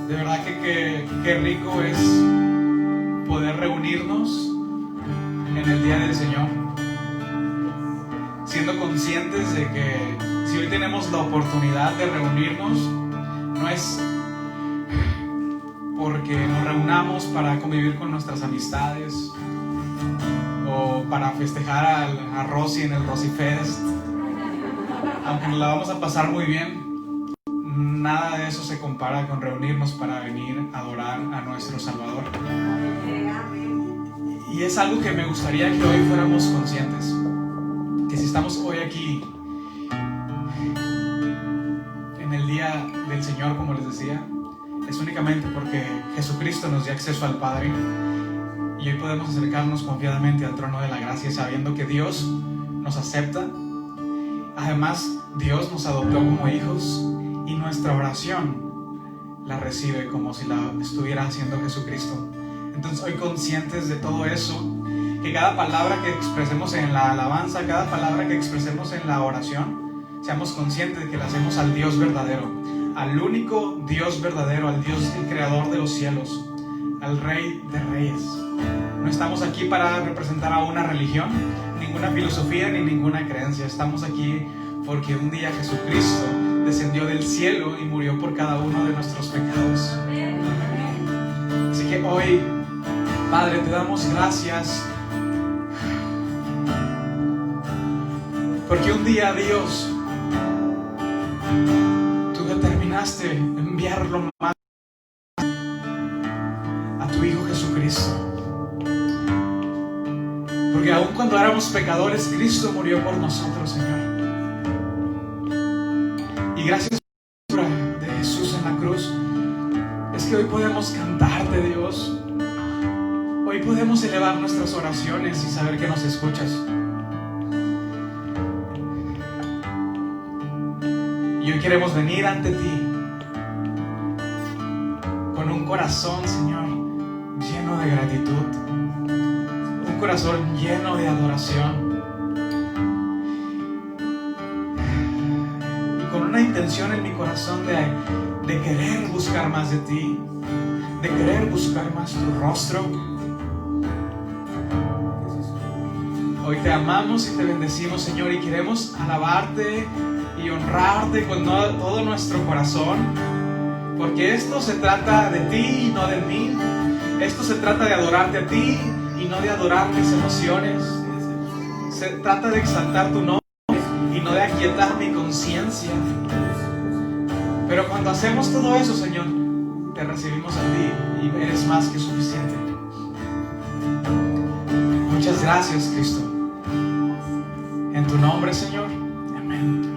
De verdad que qué rico es poder reunirnos en el día del Señor, siendo conscientes de que si hoy tenemos la oportunidad de reunirnos, no es porque nos reunamos para convivir con nuestras amistades o para festejar a Rosy en el Rosy Fest, aunque nos la vamos a pasar muy bien. Nada de eso se compara con reunirnos para venir a adorar a nuestro Salvador. Y es algo que me gustaría que hoy fuéramos conscientes, que si estamos hoy aquí en el día del Señor, como les decía, es únicamente porque Jesucristo nos dio acceso al Padre y hoy podemos acercarnos confiadamente al trono de la gracia sabiendo que Dios nos acepta. Además, Dios nos adoptó como hijos y nuestra oración la recibe como si la estuviera haciendo Jesucristo. Entonces, hoy conscientes de todo eso, que cada palabra que expresemos en la alabanza, cada palabra que expresemos en la oración, seamos conscientes de que la hacemos al Dios verdadero, al único Dios verdadero, al Dios, el creador de los cielos, al Rey de Reyes. No estamos aquí para representar a una religión, ninguna filosofía ni ninguna creencia. Estamos aquí porque un día Jesucristo descendió del cielo y murió por cada uno de nuestros pecados. Así que hoy, Padre, te damos gracias porque un día, Dios, tú determinaste enviarlo más a tu Hijo Jesucristo. Porque aun cuando éramos pecadores, Cristo murió por nosotros, Señor. Y gracias por la obra de Jesús en la cruz, es que hoy podemos cantarte, Dios. Hoy podemos elevar nuestras oraciones y saber que nos escuchas. Y hoy queremos venir ante ti con un corazón, Señor, lleno de gratitud, un corazón lleno de adoración y con una intención en mi corazón de querer buscar más de ti, de querer buscar más tu rostro. Hoy te amamos y te bendecimos, Señor, y queremos alabarte y honrarte con todo nuestro corazón, porque esto se trata de ti y no de mí. Esto se trata de adorarte a ti y no de adorar mis emociones. Se trata de exaltar tu nombre y no de aquietar mi conciencia. Pero cuando hacemos todo eso, Señor, te recibimos a ti y eres más que suficiente. Muchas gracias, Cristo. En tu nombre, Señor. Amén.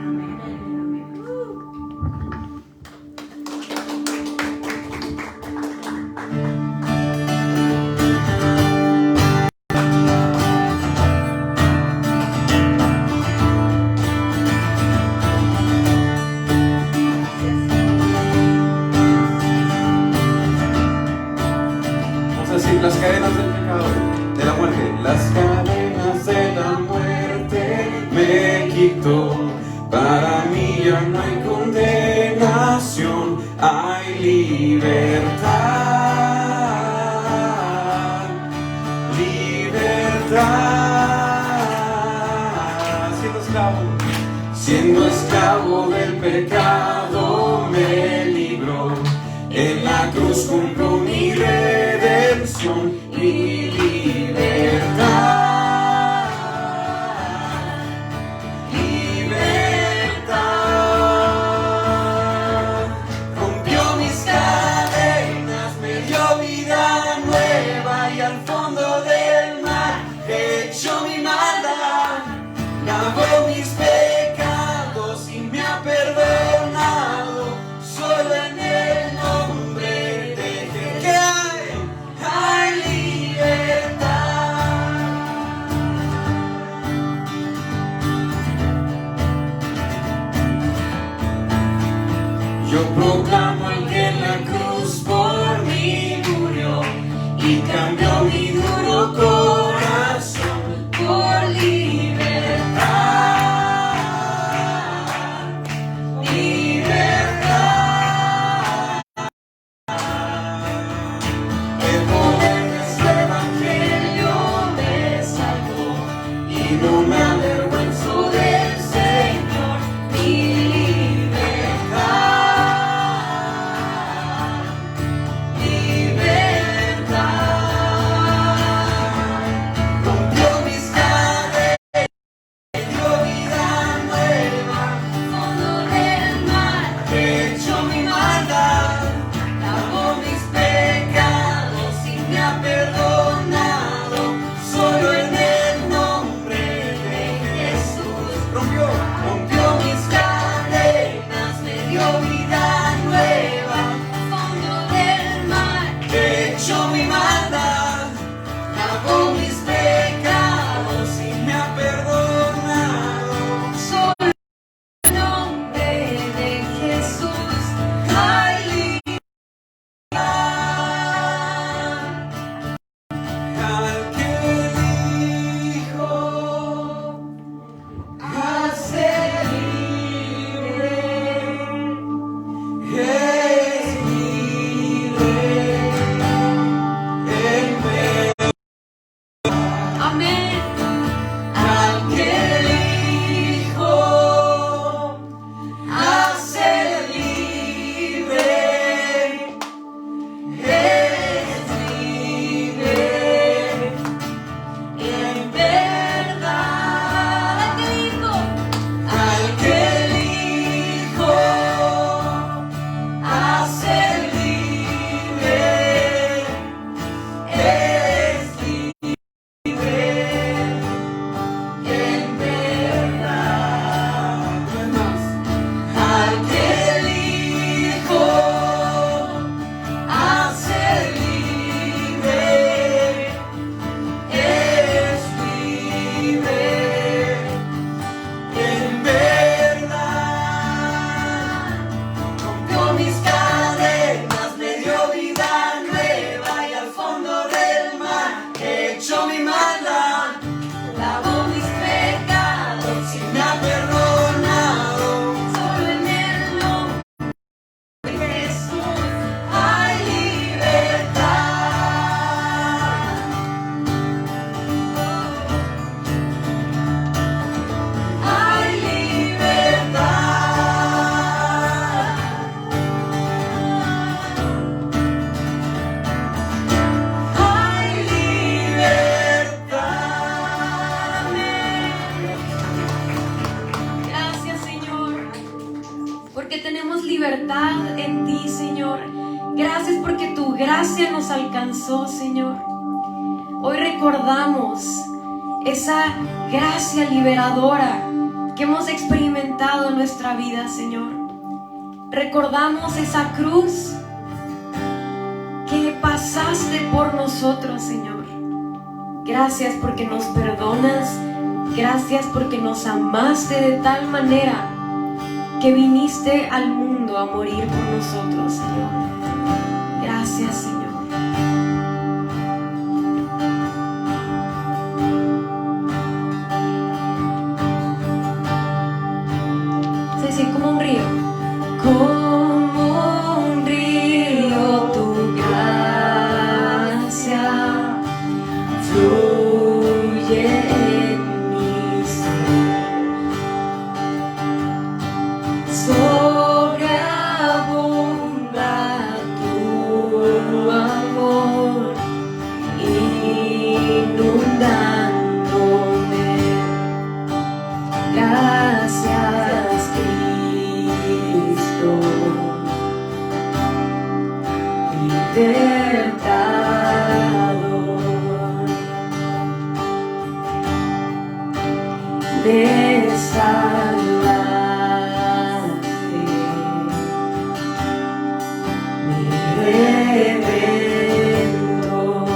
Las cadenas del pecado, de la muerte, las cadenas de la muerte me quitó. Para mí ya no hay condenación, hay libertad, libertad. Siendo esclavo del pecado me libró. En la cruz compró mi redención, mi libertad, libertad. Rompió mis cadenas, me dio vida nueva y al fondo del mar echó mi maldad, lavó mis pecados y me ha perdonado. Solo en el nombre de Jesús hay libertad. Yo proclamo al que en la cruz por mí murió y cambió mi duro corazón por libertad. Libertad. vida nueva, fondo del mar, hecho mi maldad, lavó mis pecados y me ha perdonado. Solo el nombre de Jesús hay libertad. Al que elijo hace libre, es libre en verdad. Amén. Al que elijo hace libre, es libre en verdad. Al que elijo hace libre, es libre en verdad. Al que elijo hace libre, es libre en verdad. Rompió mis cadenas, me dio vida nueva y al fondo del mar echó mi maldad, lavó mis pecados y me ha perdonado. Solo en el nombre de Jesús hay libertad. Hay libertad. Hay libertad. Gracias, Señor, porque tenemos libertad en ti, Señor. Gracias porque tu gracia nos alcanzó, Señor. Hoy recordamos esa gracia liberadora que hemos experimentado en nuestra vida, Señor. Recordamos esa cruz que pasaste por nosotros, Señor. Gracias porque nos perdonas. Gracias porque nos amaste de tal manera que viniste al mundo a morir por nosotros, Señor. Gracias, Señor. Es decir, como un río. Como un río tu gracia fluye en mi ser. Sobreabunda tu amor, inundándome. Gracias, Cristo. Libertador. Me salvaste, mi redentor.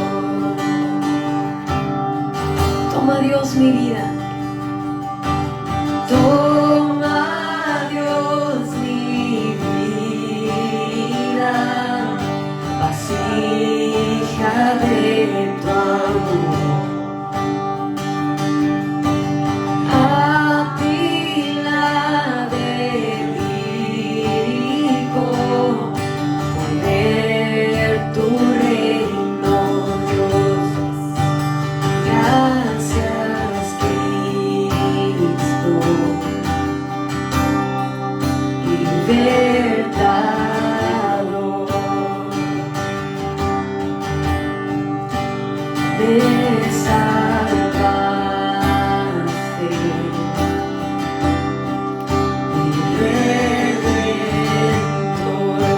Toma, Dios, mi vida. Toma, Dios, mi vida, vasija de tu amor. A ti la dedico, poner tu reino, Dios. Gracias, Cristo. Libertador. Me salvaste, mi redentor.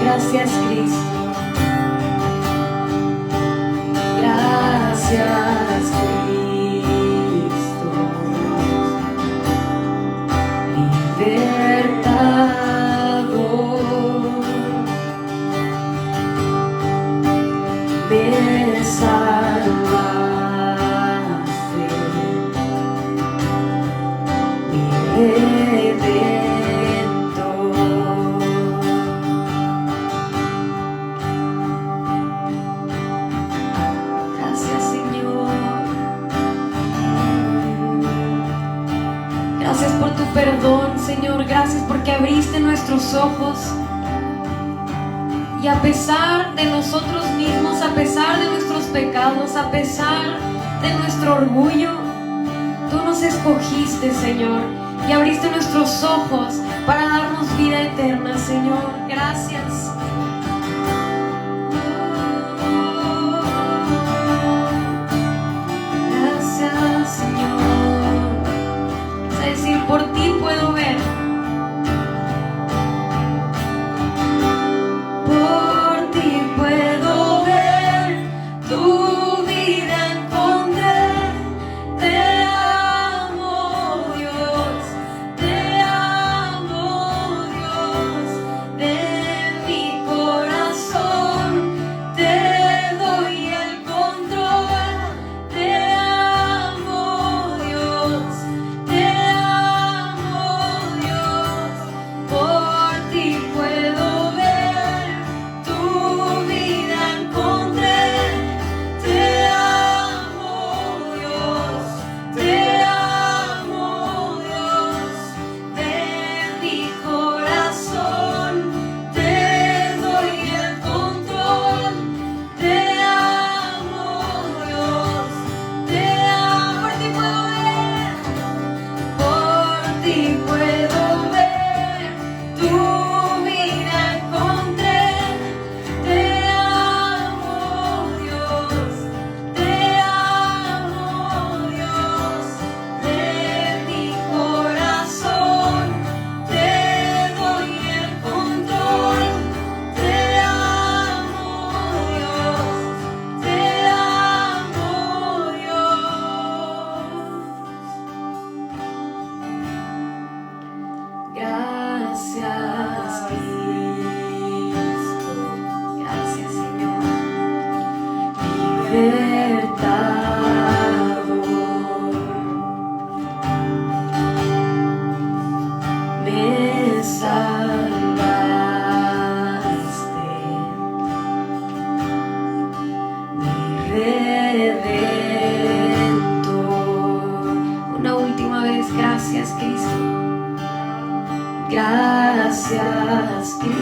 Gracias, Cristo. Gracias, Cristo. Libertador. que abriste nuestros ojos y a pesar de nosotros mismos, a pesar de nuestros pecados, a pesar de nuestro orgullo, tú nos escogiste, Señor, y abriste nuestros ojos para darnos vida eterna, Señor. Gracias. Gracias, Señor. Es decir, por ti puedo ver. Por ti puedo ver, tu vida encontré. Te amo, Dios, te amo, Dios. De mi corazón te doy el control. Te amo, Dios, te amo, Dios. Por ti puedo ver, tu vida encontré. Te amo, Dios, te amo, Dios. De mi corazón te doy el control. Te amo, Dios, te amo. Por ti puedo ver, tu vida encontré. Te amo, Dios, te amo, Dios. De mi corazón te doy el control. Te amo, Dios, te amo, Dios. Gracias, Cristo. Gracias, Señor. Libertador, me salvaste, mi redentor. Una última vez, gracias, Cristo. Gracias, Cristo.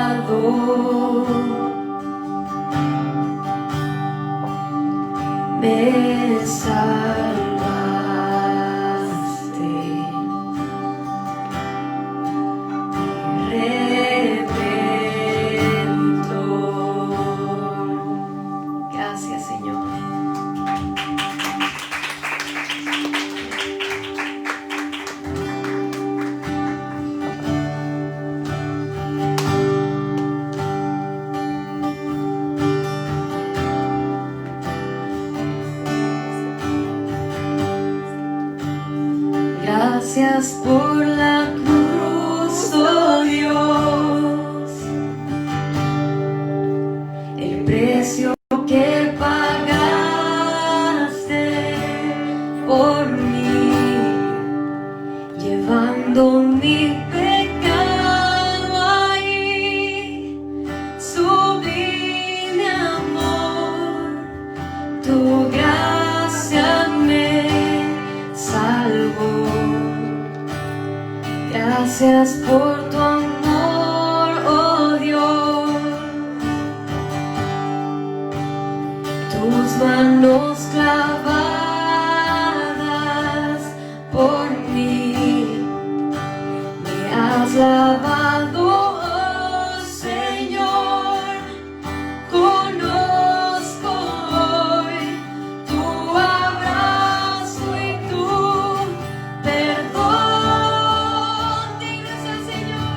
Libertador, me salvaste, mi redentor. Gracias, Señor. Gracias por la cruz, oh Dios, el precio que pagaste por mí, llevando mi pecado ahí. Sublime amor, tu gracia me salvó. Gracias por tu amor, oh Dios. Tus manos clavadas por mí, me has lavado, oh Señor. Conozco hoy tu abrazo y tu perdón. Digno es el Señor.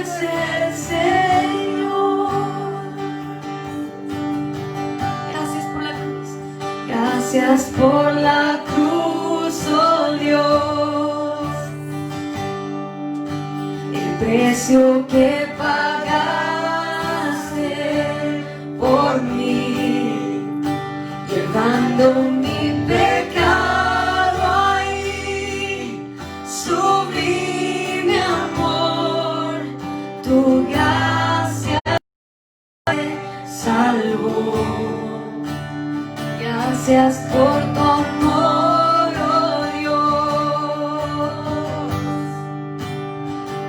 es el Señor. Gracias por la cruz. Gracias por la cruz, oh Dios. El precio que pagaste por mí, llevando mi pecado ahí. Sublime amor, tu gracia me salvó. Gracias por tu amor, oh Dios.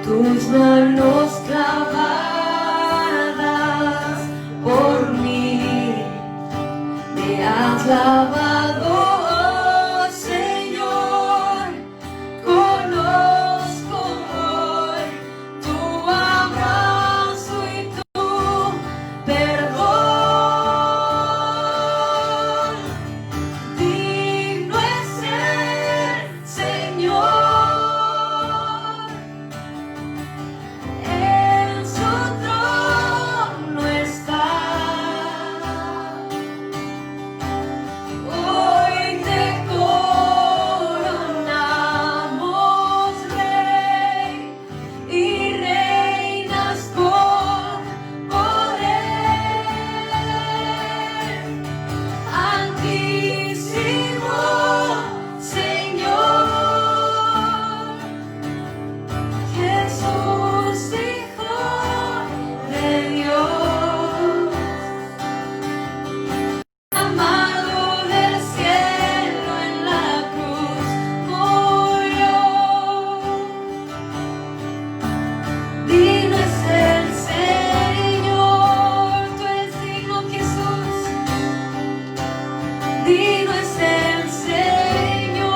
Tus manos clavadas por mí me has lavado, oh Señor. Conozco hoy tu abrazo y tu perdón. Digno es el Señor, en su trono está. Hoy te coronamos, Rey, y reinas con poder. Altísimo Señor, Jesús, Hijo de Dios, amado del cielo, en la cruz murió. Digno es el Señor, tú eres digno, Jesús. Digno es el Señor,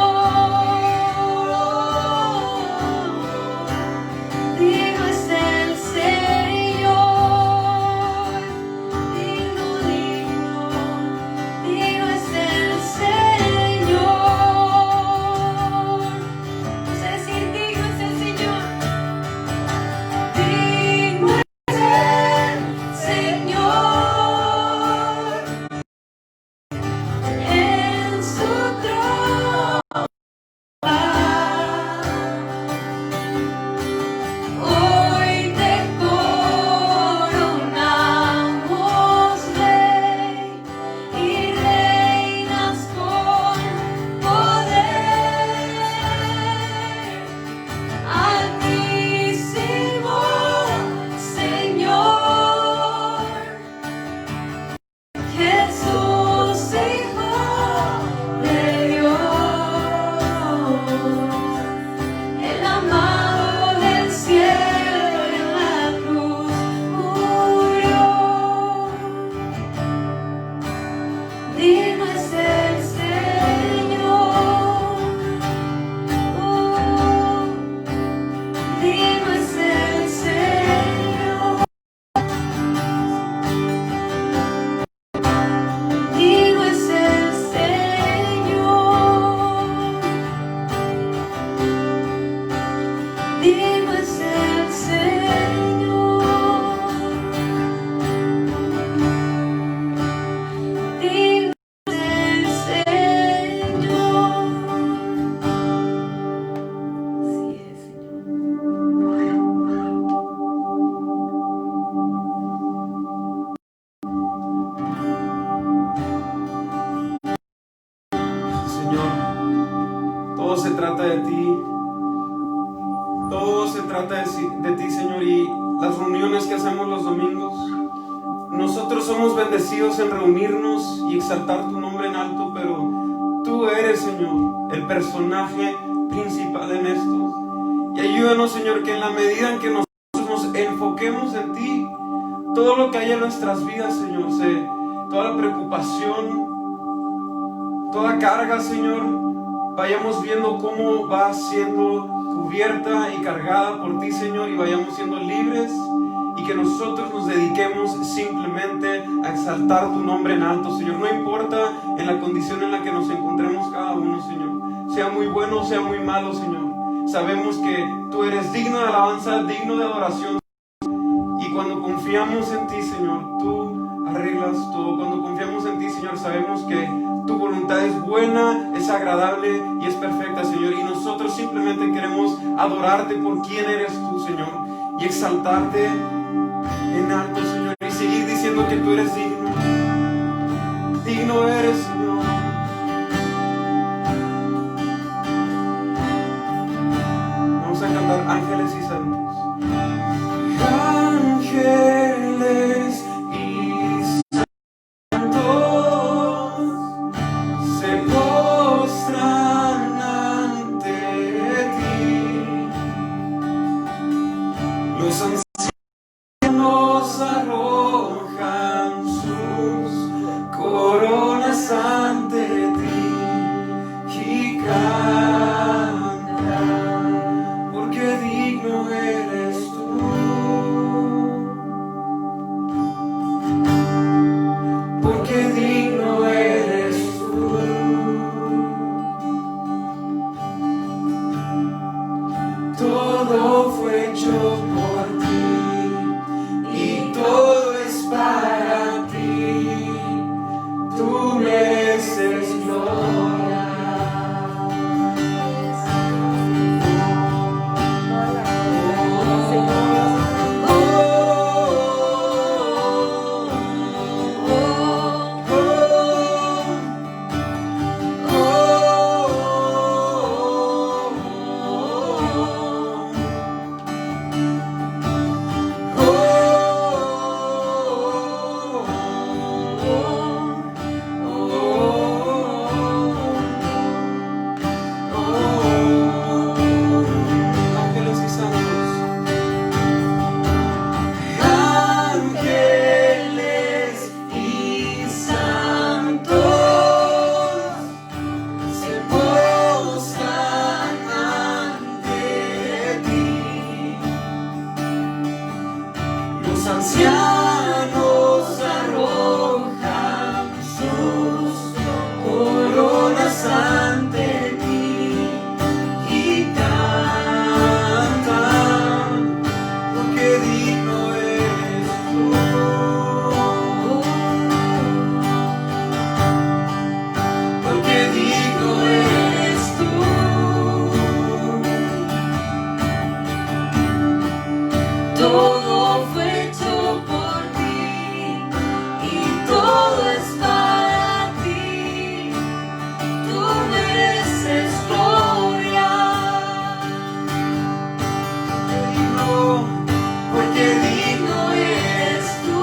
digno es el Señor, digno, digno, digno es el Señor. Vamos a decir, digno es el Señor, digno es el Señor, en su trono. Hoy te coronamos, Rey, y reinas con poder. Altísimo Señor, Jesús, Hijo de Dios, el amado del cielo, en la cruz murió. Digno es el Señor, digno es el Señor, digno es el Señor, digno es el Señor, digno es el Señor. Así es, Señor, todo se trata de ti. Todo se trata de ti, Señor, y las reuniones que hacemos los domingos, nosotros somos bendecidos en reunirnos y exaltar tu nombre en alto, pero tú eres, Señor, el personaje principal en esto. Y ayúdanos, Señor, que en la medida en que nosotros nos enfoquemos en ti, todo lo que hay en nuestras vidas, Señor, toda la preocupación, toda carga, Señor, vayamos viendo cómo va siendo cubierta y cargada por ti, Señor, y vayamos siendo libres, y que nosotros nos dediquemos simplemente a exaltar tu nombre en alto, Señor. No importa en la condición en la que nos encontremos cada uno, Señor, sea muy bueno o sea muy malo, Señor. Sabemos que tú eres digno de alabanza, digno de adoración. cuando confiamos en ti, Señor, tú arreglas todo. Cuando confiamos en ti, Señor, sabemos que tu voluntad es buena, es agradable y es perfecta, Señor. Y nosotros simplemente queremos adorarte por quién eres tú, Señor, y exaltarte en alto, Señor, y seguir diciendo que tú eres digno. Digno eres, Señor. Vamos a cantar Ángeles y Santos. Ángeles y santos se postran ante ti. Los ancianos arrojan sus coronas ante ti y cantan, porque digno eres tú. Porque digno eres tú. Todo fue hecho por ti y todo es para ti. Tú mereces gloria. Ángeles y santos. Ángeles y santos se postran ante ti. Los ancianos arrojan sus coronas ante ti y cantan, porque digno eres tú. Porque digno eres tú. Todo fue hecho por ti y todo es para ti. Tú mereces gloria. Porque digno eres tú.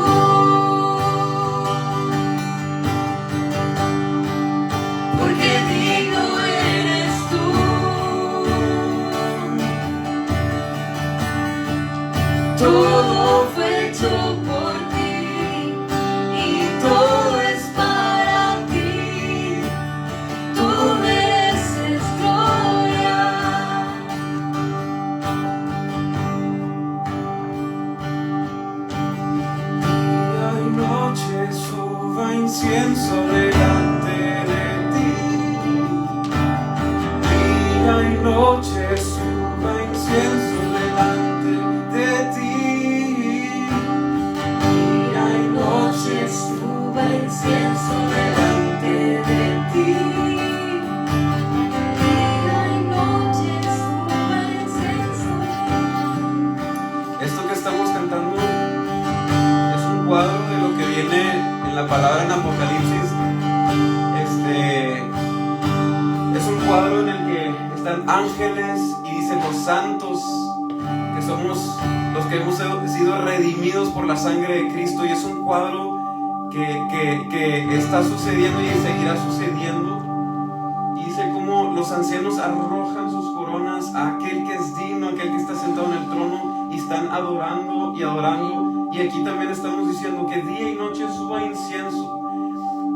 Porque digno eres tú. Todo fue hecho por ti y todo es para ti. Tú mereces gloria. Día y noche suba incienso delante de ti. Día y noche suba incienso delante de ti. Día y noche suba incienso delante de ti. Día y noche suba incienso. Esto que estamos cantando es un cuadro de lo que viene en la palabra en Apocalipsis. Es un cuadro en el que están ángeles y dicen los santos, que somos los que hemos sido redimidos por la sangre de Cristo, y es un cuadro que está sucediendo y seguirá sucediendo. Y dice cómo los ancianos arrojan sus coronas a aquel que es digno, aquel que está sentado en el trono, y están adorando y adorando. Y aquí también estamos diciendo que día y noche suba incienso.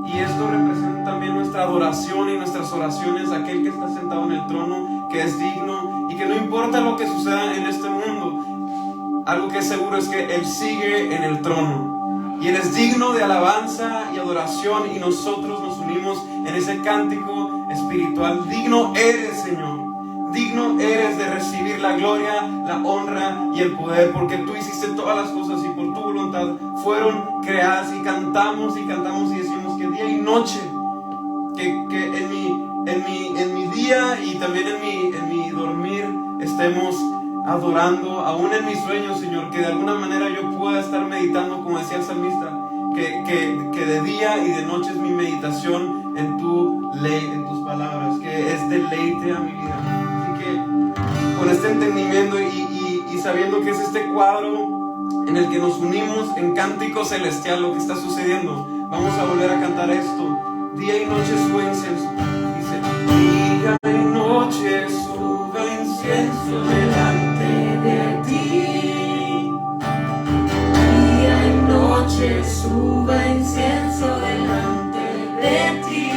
Y esto representa también nuestra adoración y nuestras oraciones a aquel que está sentado en el trono, que es digno, y que no importa lo que suceda en este mundo, algo que es seguro es que Él sigue en el trono. Y Él es digno de alabanza y adoración, y nosotros nos unimos en ese cántico espiritual. Digno eres, Señor. Digno eres de recibir recibir la gloria, la honra y el poder, porque tú hiciste todas las cosas y por tu voluntad fueron creadas, y cantamos y decimos que día y noche, que en mi día y también en mi dormir estemos adorando, aún en mis sueños, Señor, que de alguna manera yo pueda estar meditando, como decía el salmista, que de día y de noche es mi meditación en tu ley, en tus palabras, que es deleite a mi vida. Así que con este entendimiento y sabiendo que es este cuadro en el que nos unimos en cántico celestial lo que está sucediendo, vamos a volver a cantar esto. Día y noche sube incienso. Dice, día y noche sube incienso delante de ti. Día y noche suba incienso delante de ti.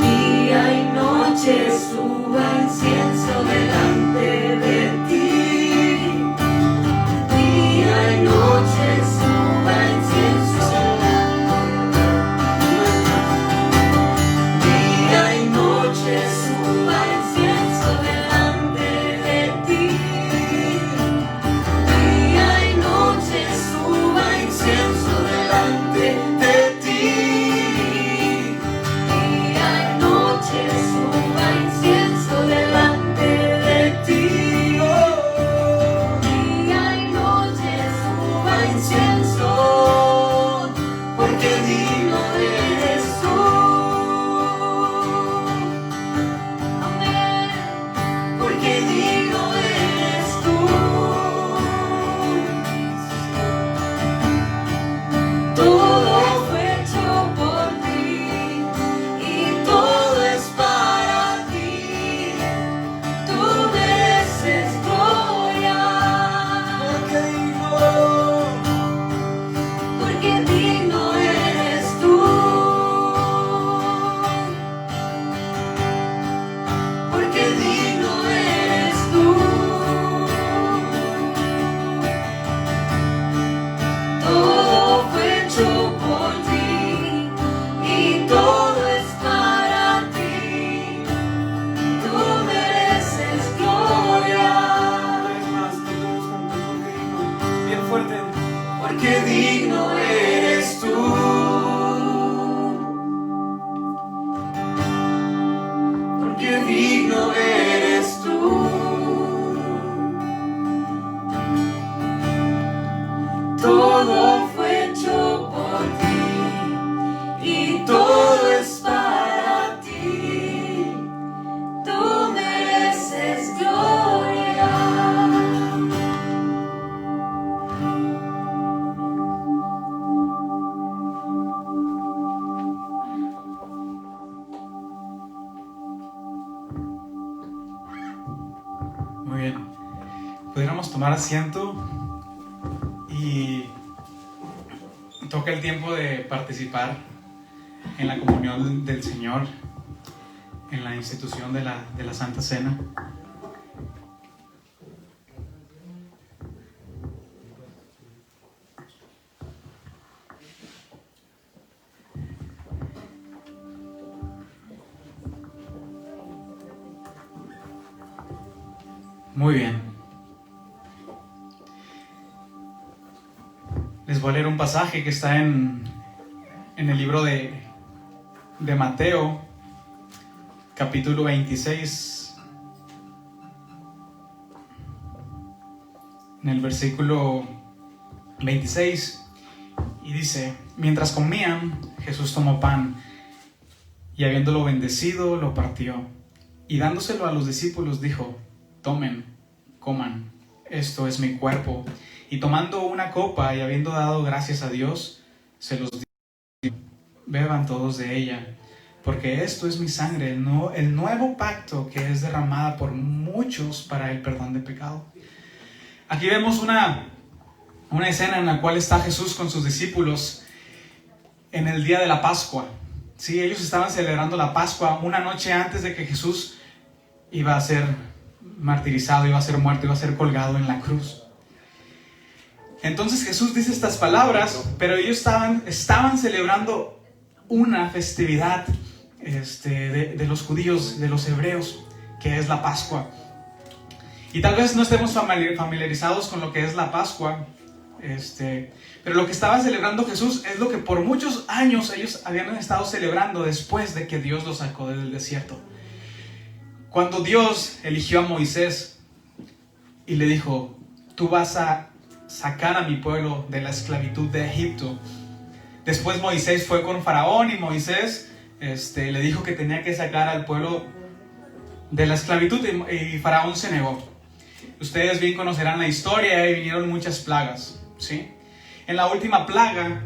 Día y noche suba incienso delante de ti. Día y noche suba incienso delante. Día y noche suba incienso delante de ti. Día y noche suba incienso delante de ti. Día y noche suba incienso delante de ti. Día y noche suba incienso, porque digno eres tú. Amén. Porque digno eres tú. Todo fue hecho por ti y todo es para ti. Tú mereces gloria. Porque digno eres tú. Porque digno eres tú. Todo fue hecho por ti y todo es para ti. Tú mereces gloria. Una vez más, cantamos juntos, porque digno, bien fuerte. Porque digno eres tú. Porque digno eres tú. Todo fue hecho por ti y todo es para ti. Tú mereces gloria. Muy bien. Pudiéramos tomar asiento y toca el tiempo de participar en la comunión del Señor, en la institución de la Santa Cena. Muy bien. Les voy a leer un pasaje que está en el libro de Mateo, capítulo 26, en el versículo 26, y dice: mientras comían, Jesús tomó pan, y habiéndolo bendecido, lo partió, y dándoselo a los discípulos dijo: tomen, coman, esto es mi cuerpo. Y tomando una copa y habiendo dado gracias a Dios, se los dio: beban todos de ella, porque esto es mi sangre, el nuevo pacto que es derramada por muchos para el perdón de pecado. Aquí vemos una escena en la cual está Jesús con sus discípulos en el día de la Pascua. Sí, ellos estaban celebrando la Pascua una noche antes de que Jesús iba a ser martirizado, iba a ser muerto, iba a ser colgado en la cruz. Entonces Jesús dice estas palabras, pero ellos estaban celebrando una festividad de los judíos, de los hebreos, que es la Pascua. Y tal vez no estemos familiarizados con lo que es la Pascua, pero lo que estaba celebrando Jesús es lo que por muchos años ellos habían estado celebrando después de que Dios los sacó del desierto. Cuando Dios eligió a Moisés y le dijo: tú vas a sacar a mi pueblo de la esclavitud de Egipto. Después Moisés fue con Faraón y Moisés le dijo que tenía que sacar al pueblo de la esclavitud y Faraón se negó. Ustedes bien conocerán la historia y vinieron muchas plagas, ¿sí? En la última plaga,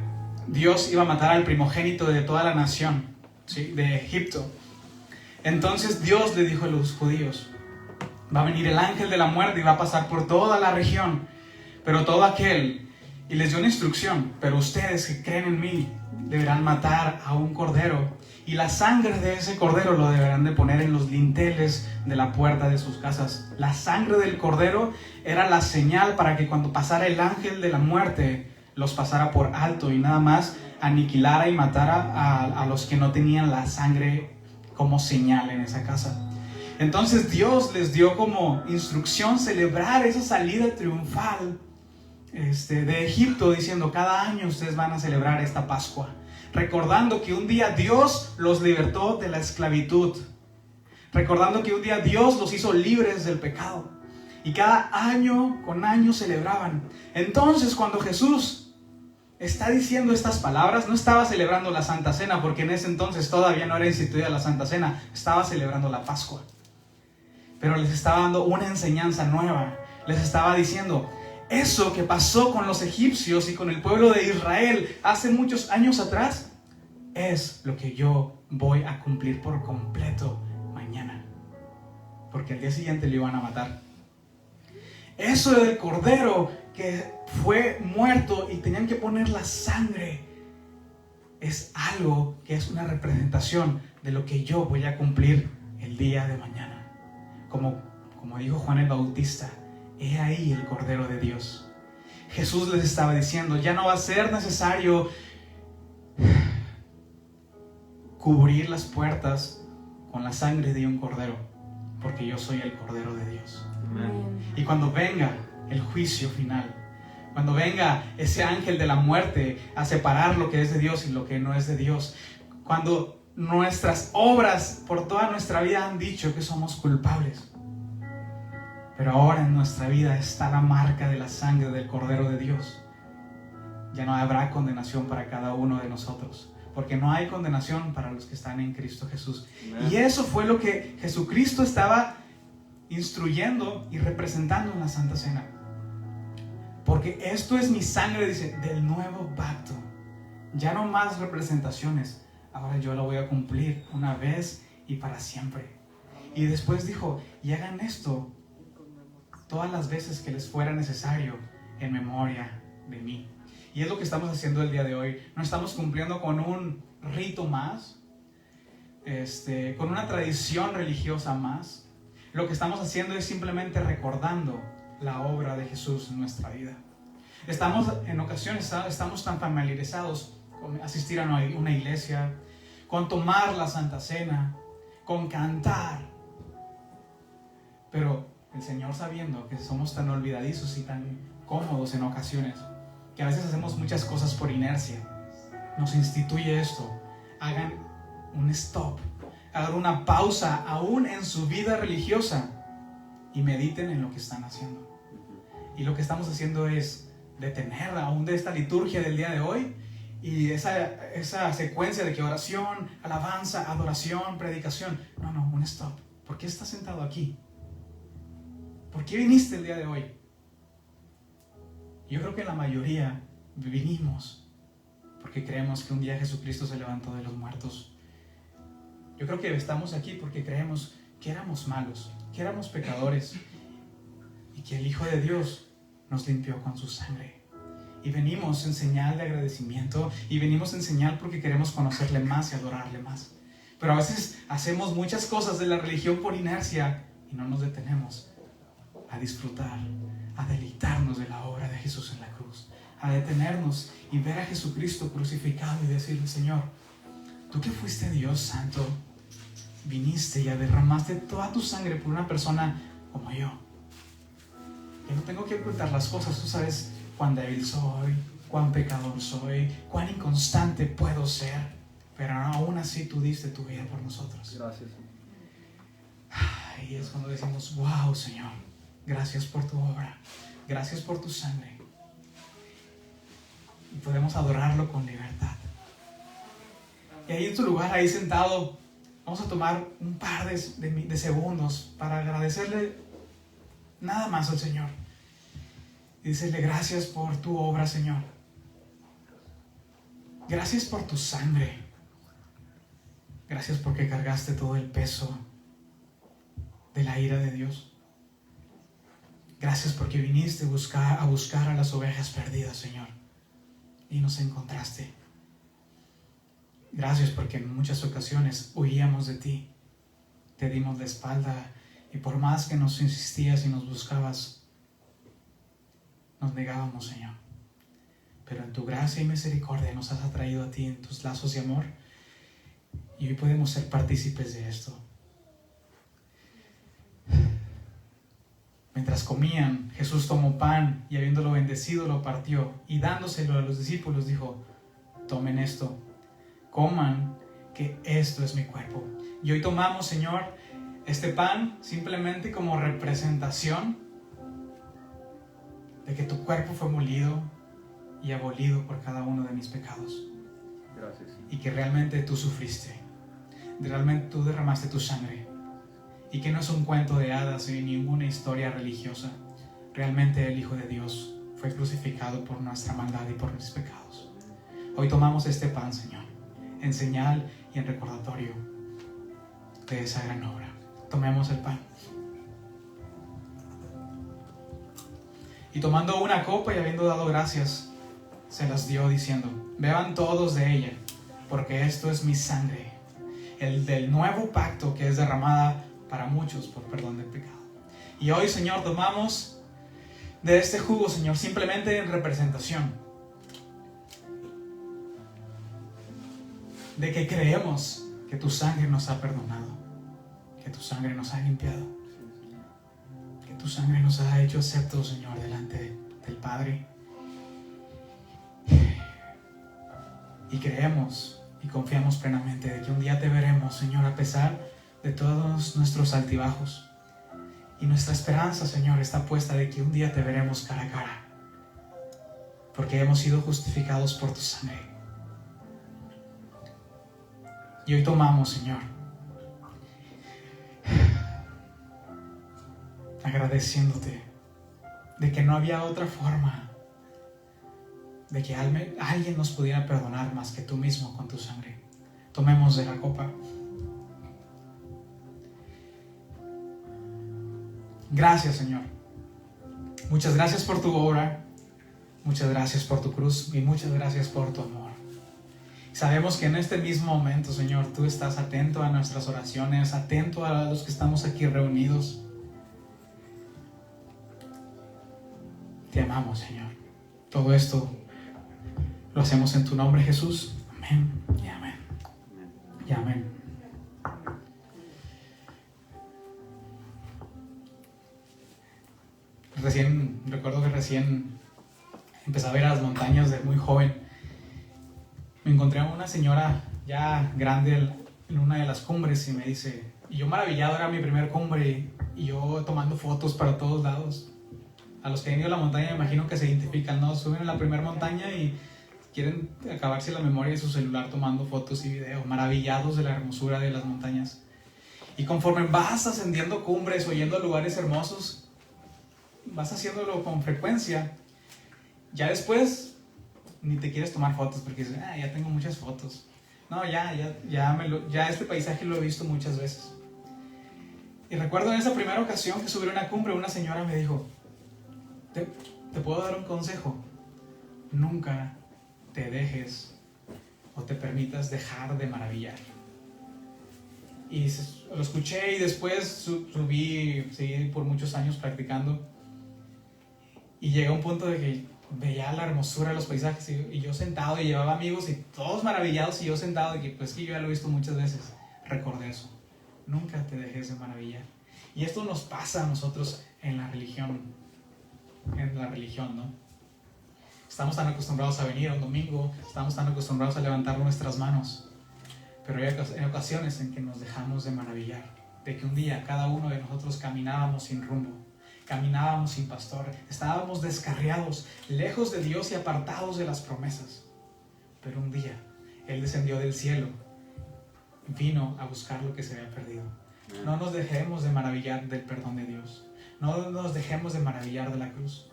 Dios iba a matar al primogénito de toda la nación, ¿sí? De Egipto. Entonces Dios le dijo a los judíos: va a venir el ángel de la muerte y va a pasar por toda la región, pero todo aquel, y les dio una instrucción: pero ustedes que creen en mí deberán matar a un cordero, y la sangre de ese cordero lo deberán de poner en los dinteles de la puerta de sus casas. La sangre del cordero era la señal para que cuando pasara el ángel de la muerte los pasara por alto y nada más aniquilara y matara a los que no tenían la sangre como señal en esa casa. Entonces Dios les dio como instrucción celebrar esa salida triunfal de Egipto, diciendo: cada año ustedes van a celebrar esta Pascua, recordando que un día Dios los libertó de la esclavitud, recordando que un día Dios los hizo libres del pecado, y cada año con año celebraban. Entonces, cuando Jesús está diciendo estas palabras, no estaba celebrando la Santa Cena, porque en ese entonces todavía no era instituida la Santa Cena, estaba celebrando la Pascua. Pero les estaba dando una enseñanza nueva. Les estaba diciendo: eso que pasó con los egipcios y con el pueblo de Israel hace muchos años atrás es lo que yo voy a cumplir por completo mañana, porque al día siguiente le iban a matar. Eso del cordero que fue muerto y tenían que poner la sangre es algo que es una representación de lo que yo voy a cumplir el día de mañana. Como dijo Juan el Bautista: he ahí el Cordero de Dios. Jesús les estaba diciendo: ya no va a ser necesario cubrir las puertas con la sangre de un cordero, porque yo soy el Cordero de Dios. Amén. Y cuando venga el juicio final, cuando venga ese ángel de la muerte a separar lo que es de Dios y lo que no es de Dios, cuando nuestras obras por toda nuestra vida han dicho que somos culpables, pero ahora en nuestra vida está la marca de la sangre del Cordero de Dios, ya no habrá condenación para cada uno de nosotros, porque no hay condenación para los que están en Cristo Jesús. Y eso fue lo que Jesucristo estaba instruyendo y representando en la Santa Cena. Porque esto es mi sangre, dice, del nuevo pacto. Ya no más representaciones, ahora yo lo voy a cumplir una vez y para siempre. Y después dijo: y hagan esto todas las veces que les fuera necesario en memoria de mí. Y es lo que estamos haciendo el día de hoy. No estamos cumpliendo con un rito más, con una tradición religiosa más. Lo que estamos haciendo es simplemente recordando la obra de Jesús en nuestra vida. En ocasiones estamos tan familiarizados con asistir a una iglesia, con tomar la Santa Cena, con cantar. Pero el Señor, sabiendo que somos tan olvidadizos y tan cómodos en ocasiones, que a veces hacemos muchas cosas por inercia, nos instituye esto: hagan un stop, hagan una pausa aún en su vida religiosa y mediten en lo que están haciendo. Y lo que estamos haciendo es detener aún de esta liturgia del día de hoy y esa secuencia de que oración, alabanza, adoración, predicación. No, un stop. ¿Por qué estás sentado aquí? ¿Por qué viniste el día de hoy? Yo creo que la mayoría vinimos porque creemos que un día Jesucristo se levantó de los muertos. Yo creo que estamos aquí porque creemos que éramos malos, que éramos pecadores y que el Hijo de Dios nos limpió con su sangre. Y venimos en señal de agradecimiento y venimos en señal porque queremos conocerle más y adorarle más. Pero a veces hacemos muchas cosas de la religión por inercia y no nos detenemos a disfrutar, a deleitarnos de la obra de Jesús en la cruz, a detenernos y ver a Jesucristo crucificado y decirle: Señor, tú que fuiste Dios santo, viniste y derramaste toda tu sangre por una persona como yo, Yo no tengo que ocultar las cosas. Tú sabes cuán débil soy, cuán pecador soy, cuán inconstante puedo ser. Pero aún así tú diste tu vida por nosotros. Gracias. Y es cuando decimos, wow, Señor, gracias por tu obra, gracias por tu sangre. Y podemos adorarlo con libertad. Y ahí en tu lugar, ahí sentado, vamos a tomar un par de segundos para agradecerle nada más al Señor. Y decirle gracias por tu obra, Señor. Gracias por tu sangre. Gracias porque cargaste todo el peso de la ira de Dios. Gracias porque viniste a buscar a las ovejas perdidas, Señor, y nos encontraste. Gracias porque en muchas ocasiones huíamos de ti, te dimos la espalda, y por más que nos insistías y nos buscabas, nos negábamos, Señor. Pero en tu gracia y misericordia nos has atraído a ti en tus lazos de amor, y hoy podemos ser partícipes de esto. Mientras comían, Jesús tomó pan y habiéndolo bendecido lo partió y dándoselo a los discípulos dijo: tomen esto, coman, que esto es mi cuerpo. Y hoy tomamos, Señor, este pan simplemente como representación de que tu cuerpo fue molido y abolido por cada uno de mis pecados. Gracias. Y que realmente tú sufriste, realmente tú derramaste tu sangre. Y que no es un cuento de hadas ni ninguna historia religiosa. Realmente el Hijo de Dios fue crucificado por nuestra maldad y por mis pecados. Hoy tomamos este pan, Señor, en señal y en recordatorio de esa gran obra. Tomemos el pan. Y tomando una copa y habiendo dado gracias, se las dio diciendo: beban todos de ella, porque esto es mi sangre, el del nuevo pacto que es derramada para muchos por perdón del pecado. Y hoy, Señor, tomamos de este jugo, Señor, simplemente en representación de que creemos que tu sangre nos ha perdonado, que tu sangre nos ha limpiado, que tu sangre nos ha hecho aceptos, Señor, delante del Padre. Y creemos y confiamos plenamente de que un día te veremos, Señor, a pesar de todos nuestros altibajos. Y nuestra esperanza, Señor, está puesta de que un día te veremos cara a cara, porque hemos sido justificados por tu sangre. Y hoy tomamos, Señor, agradeciéndote de que no había otra forma de que alguien nos pudiera perdonar más que tú mismo con tu sangre. Tomemos de la copa. Gracias, Señor. Muchas gracias por tu obra, muchas gracias por tu cruz y muchas gracias por tu amor. Sabemos que en este mismo momento, Señor, tú estás atento a nuestras oraciones, atento a los que estamos aquí reunidos. Te amamos, Señor. Todo esto lo hacemos en tu nombre, Jesús. Amén y amén. Y amén. Recuerdo que recién empecé a ver a las montañas de muy joven. Me encontré a una señora ya grande en una de las cumbres y me dice, y yo maravillado, era mi primer cumbre y yo tomando fotos para todos lados. A los que han ido a la montaña me imagino que se identifican, ¿no? Suben a la primera montaña y quieren acabarse la memoria de su celular tomando fotos y videos, maravillados de la hermosura de las montañas. Y conforme vas ascendiendo cumbres o yendo a lugares hermosos, vas haciéndolo con frecuencia, ya después ni te quieres tomar fotos porque dices, ya tengo muchas fotos. No, ya este paisaje lo he visto muchas veces. Y recuerdo en esa primera ocasión que subí a una cumbre, una señora me dijo, ¿te puedo dar un consejo? Nunca te dejes o te permitas dejar de maravillar. Y lo escuché y después seguí por muchos años practicando. Y llegué a un punto de que veía la hermosura de los paisajes y yo sentado y llevaba amigos y todos maravillados y yo sentado y pues que yo ya lo he visto muchas veces. Recordé eso. Nunca te dejes de maravillar. Y esto nos pasa a nosotros en la religión. en la religión, ¿no? Estamos tan acostumbrados a venir a un domingo, estamos tan acostumbrados a levantar nuestras manos, pero hay ocasiones en que nos dejamos de maravillar, de que un día cada uno de nosotros caminábamos sin rumbo, caminábamos sin pastor, estábamos descarriados, lejos de Dios y apartados de las promesas. Pero un día Él descendió del cielo, vino a buscar lo que se había perdido. No nos dejemos de maravillar del perdón de Dios, no nos dejemos de maravillar de la cruz,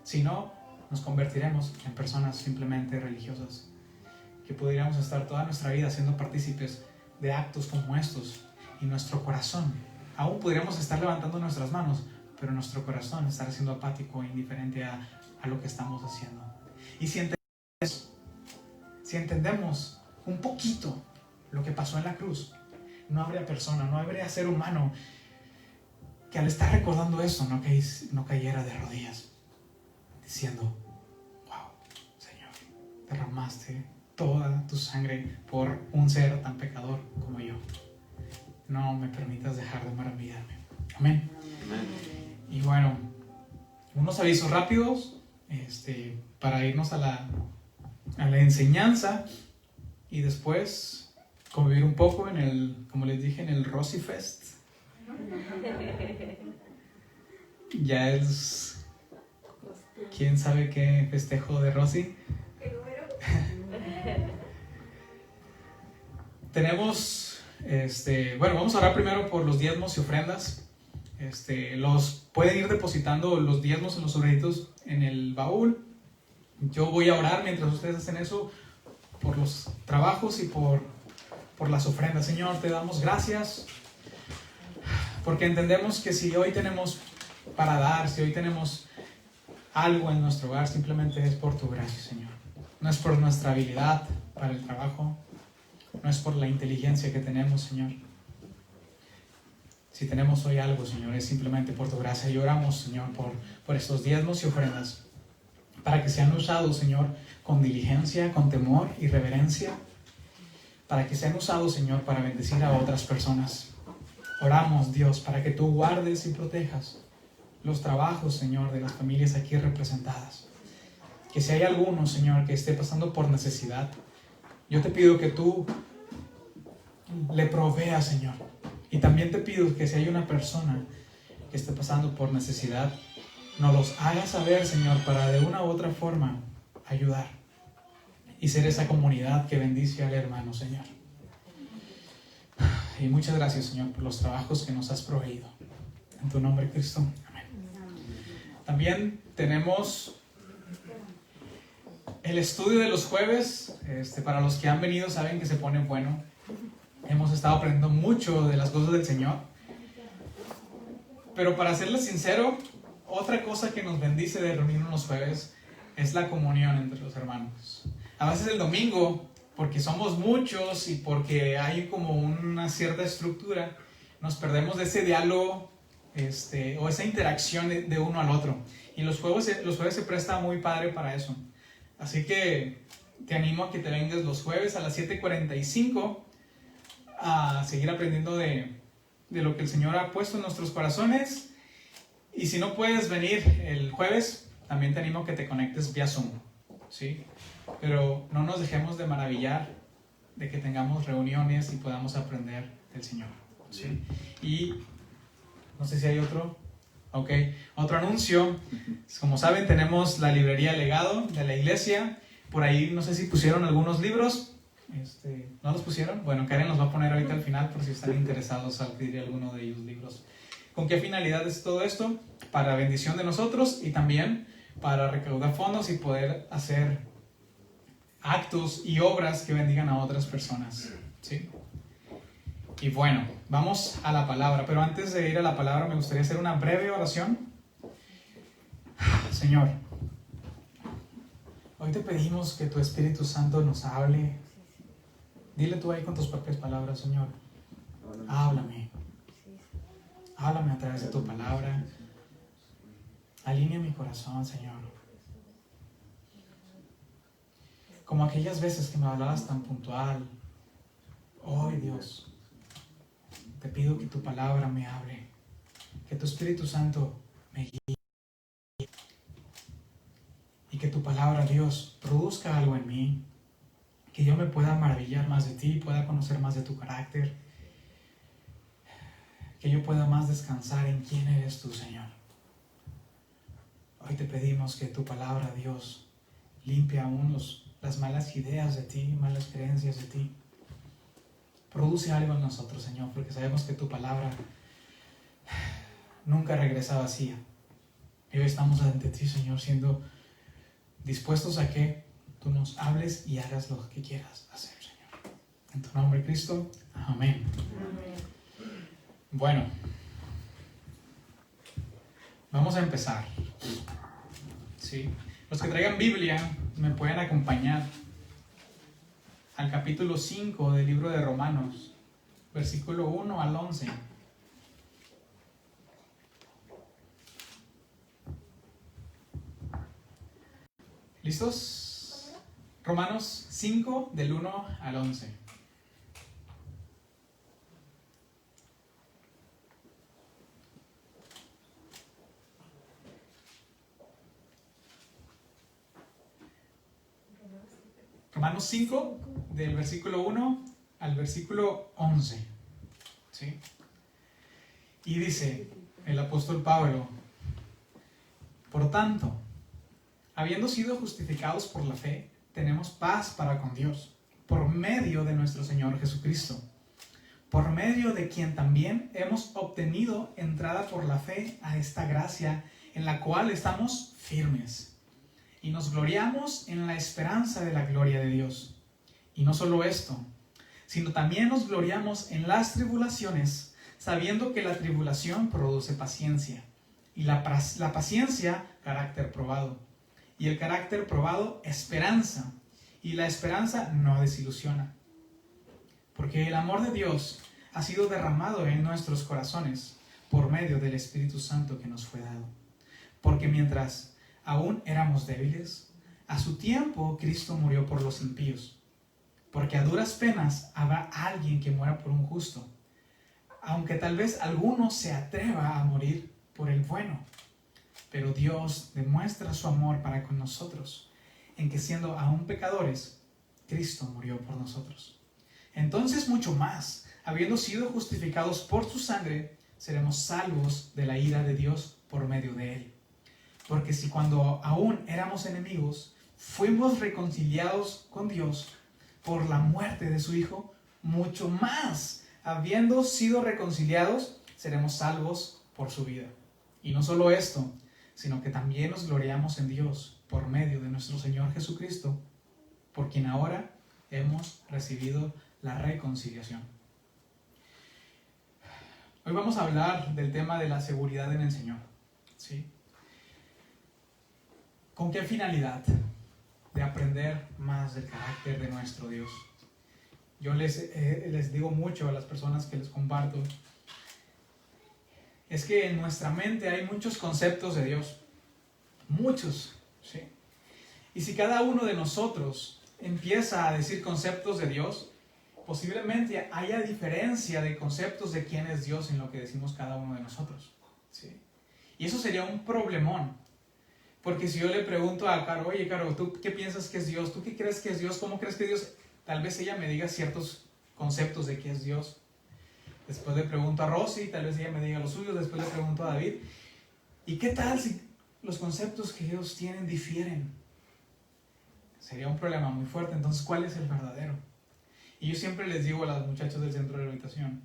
sino nos convertiremos en personas simplemente religiosas, que pudiéramos estar toda nuestra vida siendo partícipes de actos como estos, y nuestro corazón, aún pudiéramos estar levantando nuestras manos, pero nuestro corazón estar siendo apático e indiferente a lo que estamos haciendo. Y si entendemos un poquito lo que pasó en la cruz, no habría persona, no habría ser humano que al estar recordando eso no cayera de rodillas diciendo: wow, Señor, derramaste toda tu sangre por un ser tan pecador como yo. No me permitas dejar de maravillarme. Amén. Y bueno, unos avisos rápidos para irnos a la enseñanza y después convivir un poco en el, como les dije, en el Rosy Fest. Ya es quién sabe qué festejo de Rosy. Tenemos, bueno, vamos a orar primero por los diezmos y ofrendas. Los pueden ir depositando los diezmos en los sobreditos en el baúl. Yo voy a orar mientras ustedes hacen eso por los trabajos y por las ofrendas. Señor, te damos gracias porque entendemos que si hoy tenemos para dar, si hoy tenemos algo en nuestro hogar, simplemente es por tu gracia, Señor. No es por nuestra habilidad para el trabajo, no es por la inteligencia que tenemos, Señor. Si tenemos hoy algo, Señor, es simplemente por tu gracia. Y oramos, Señor, por estos diezmos y ofrendas, para que sean usados, Señor, con diligencia, con temor y reverencia, para que sean usados, Señor, para bendecir a otras personas. Oramos, Dios, para que tú guardes y protejas los trabajos, Señor, de las familias aquí representadas. Que si hay alguno, Señor, que esté pasando por necesidad, yo te pido que tú le proveas, Señor. Y también te pido que si hay una persona que esté pasando por necesidad, nos los hagas saber, Señor, para de una u otra forma ayudar y ser esa comunidad que bendice al hermano, Señor. Y muchas gracias, Señor, por los trabajos que nos has proveído. En tu nombre, Cristo. Amén. También tenemos el estudio de los jueves. Para los que han venido saben que se pone bueno. Hemos estado aprendiendo mucho de las cosas del Señor. Pero para serles sincero, otra cosa que nos bendice de reunirnos los jueves es la comunión entre los hermanos. A veces el domingo, porque somos muchos y porque hay como una cierta estructura, nos perdemos de ese diálogo o esa interacción de uno al otro. Y los jueves se presta muy padre para eso. Así que te animo a que te vengas los jueves a las 7:45 a seguir aprendiendo de lo que el Señor ha puesto en nuestros corazones. Y si no puedes venir el jueves, también te animo a que te conectes vía Zoom, ¿sí? Pero no nos dejemos de maravillar de que tengamos reuniones y podamos aprender del Señor, ¿sí? Y no sé si hay otro. Ok, otro anuncio. Como saben, tenemos la librería Legado de la iglesia. Por ahí no sé si pusieron algunos libros. ¿No los pusieron? Bueno, Karen los va a poner ahorita al final por si están interesados a adquirir alguno de ellos libros. ¿Con qué finalidad es todo esto? Para bendición de nosotros y también para recaudar fondos y poder hacer actos y obras que bendigan a otras personas, ¿sí? Y bueno, vamos a la palabra, pero antes de ir a la palabra me gustaría hacer una breve oración. Señor, hoy te pedimos que tu Espíritu Santo nos hable. Dile tú ahí con tus propias palabras, Señor, háblame. Háblame a través de tu palabra. Alinea mi corazón, Señor. Como aquellas veces que me hablabas tan puntual. Hoy, Dios, te pido que tu palabra me hable, que tu Espíritu Santo me guíe, y que tu palabra, Dios, produzca algo en mí, que yo me pueda maravillar más de ti, pueda conocer más de tu carácter, que yo pueda más descansar en quién eres tú, Señor. Hoy te pedimos que tu palabra, Dios, limpie aún las malas ideas de ti, malas creencias de ti. Produce algo en nosotros, Señor, porque sabemos que tu palabra nunca regresa vacía. Y hoy estamos ante ti, Señor, siendo dispuestos a que tú nos hables y hagas lo que quieras hacer, Señor. En tu nombre, Cristo. Amén. Bueno, vamos a empezar. ¿Sí? Los que traigan Biblia me pueden acompañar al capítulo 5 del libro de Romanos, versículo 1 al 11. ¿Listos? Romanos 5 del 1 al 11. Romanos 5 del versículo 1 al versículo 11. ¿Sí? Y dice el apóstol Pablo: por tanto, habiendo sido justificados por la fe, tenemos paz para con Dios, por medio de nuestro Señor Jesucristo, por medio de quien también hemos obtenido entrada por la fe a esta gracia en la cual estamos firmes, y nos gloriamos en la esperanza de la gloria de Dios. Y no solo esto, sino también nos gloriamos en las tribulaciones, sabiendo que la tribulación produce paciencia, y la paciencia, carácter probado, y el carácter probado, esperanza, y la esperanza no desilusiona. Porque el amor de Dios ha sido derramado en nuestros corazones por medio del Espíritu Santo que nos fue dado. Porque mientras aún éramos débiles, a su tiempo Cristo murió por los impíos. Porque a duras penas habrá alguien que muera por un justo, aunque tal vez alguno se atreva a morir por el bueno. Pero Dios demuestra su amor para con nosotros, en que siendo aún pecadores, Cristo murió por nosotros. Entonces mucho más, habiendo sido justificados por su sangre, seremos salvos de la ira de Dios por medio de él. Porque si cuando aún éramos enemigos, fuimos reconciliados con Dios por la muerte de su Hijo, mucho más, habiendo sido reconciliados, seremos salvos por su vida. Y no solo esto, sino que también nos gloriamos en Dios por medio de nuestro Señor Jesucristo, por quien ahora hemos recibido la reconciliación. Hoy vamos a hablar del tema de la seguridad en el Señor. ¿Sí? ¿Con qué finalidad? De aprender más del carácter de nuestro Dios. Yo les digo mucho a las personas que les comparto, es que en nuestra mente hay muchos conceptos de Dios, muchos, ¿sí? Y si cada uno de nosotros empieza a decir conceptos de Dios, posiblemente haya diferencia de conceptos de quién es Dios en lo que decimos cada uno de nosotros, ¿sí? Y eso sería un problemón, porque si yo le pregunto a Caro, oye Caro, ¿tú qué piensas que es Dios? ¿Tú qué crees que es Dios? ¿Cómo crees que es Dios? Tal vez ella me diga ciertos conceptos de qué es Dios. Después le pregunto a Rosy, tal vez ella me diga los suyos. Después le pregunto a David. ¿Y qué tal si los conceptos que ellos tienen difieren? Sería un problema muy fuerte. Entonces, ¿cuál es el verdadero? Y yo siempre les digo a los muchachos del centro de habitación,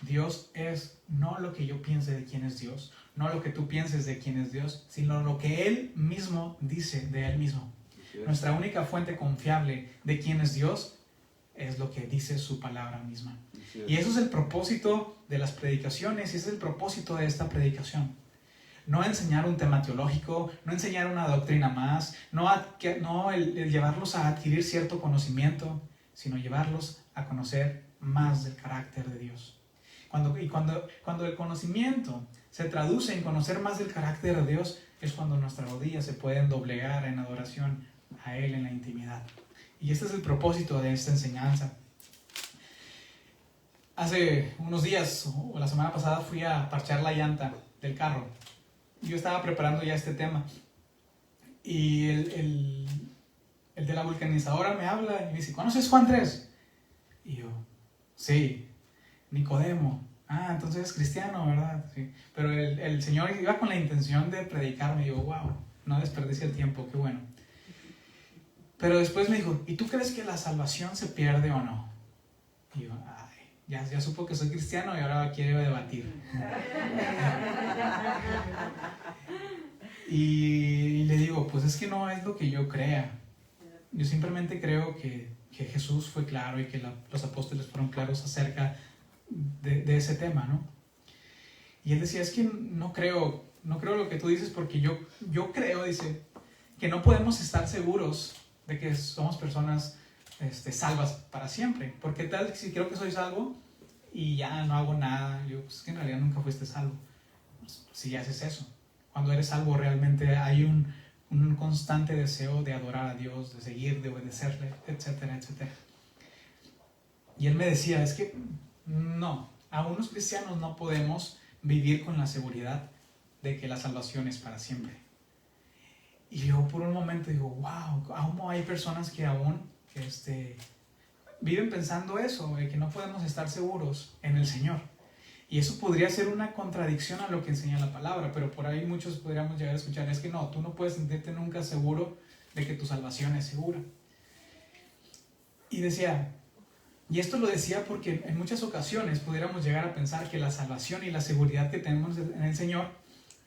Dios es no lo que yo piense de quién es Dios, no lo que tú pienses de quién es Dios, sino lo que Él mismo dice de Él mismo. Nuestra única fuente confiable de quién es Dios es lo que dice su palabra misma. Y eso es el propósito de las predicaciones, y ese es el propósito de esta predicación. No enseñar un tema teológico, no enseñar una doctrina más, no el llevarlos a adquirir cierto conocimiento, sino llevarlos a conocer más del carácter de Dios. Cuando el conocimiento se traduce en conocer más del carácter de Dios, es cuando nuestras rodillas se pueden doblegar en adoración a Él en la intimidad. Y este es el propósito de esta enseñanza. Hace unos días, o la semana pasada, fui a parchar la llanta del carro. Yo estaba preparando ya este tema. Y el de la vulcanizadora me habla y me dice, ¿conoces Juan 3? Y yo, sí. Nicodemo. Ah, entonces es cristiano, ¿verdad? Sí. Pero el Señor iba con la intención de predicarme. Y yo, wow, no desperdicie el tiempo, qué bueno. Pero después me dijo, ¿y tú crees que la salvación se pierde o no? Y yo, ay, ya supo que soy cristiano y ahora quiere debatir. Y le digo, pues es que no es lo que yo crea. Yo simplemente creo que Jesús fue claro y que los apóstoles fueron claros acerca de ese tema, ¿no? Y él decía, es que no creo lo que tú dices porque yo creo, dice, que no podemos estar seguros de que somos personas salvas para siempre. Porque tal si creo que soy salvo y ya no hago nada, yo, pues es que en realidad nunca fuiste salvo. Pues, si haces eso, cuando eres salvo realmente hay un constante deseo de adorar a Dios, de seguir, de obedecerle, etcétera, etcétera. Y él me decía, es que no, a unos cristianos no podemos vivir con la seguridad de que la salvación es para siempre. Y yo por un momento digo, wow, aún hay personas que aún viven pensando eso, de que no podemos estar seguros en el Señor. Y eso podría ser una contradicción a lo que enseña la palabra, pero por ahí muchos podríamos llegar a escuchar, es que no, tú no puedes sentirte nunca seguro de que tu salvación es segura. Y decía, y esto lo decía porque en muchas ocasiones pudiéramos llegar a pensar que la salvación y la seguridad que tenemos en el Señor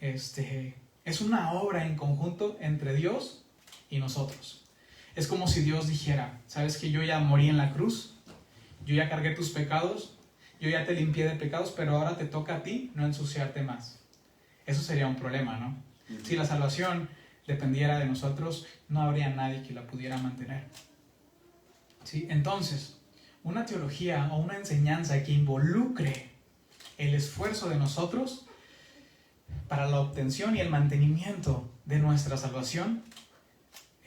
es una obra en conjunto entre Dios y nosotros. Es como si Dios dijera, sabes que yo ya morí en la cruz, yo ya cargué tus pecados, yo ya te limpié de pecados, pero ahora te toca a ti no ensuciarte más. Eso sería un problema, ¿no? Si la salvación dependiera de nosotros, no habría nadie que la pudiera mantener. ¿Sí? Entonces, una teología o una enseñanza que involucre el esfuerzo de nosotros para la obtención y el mantenimiento de nuestra salvación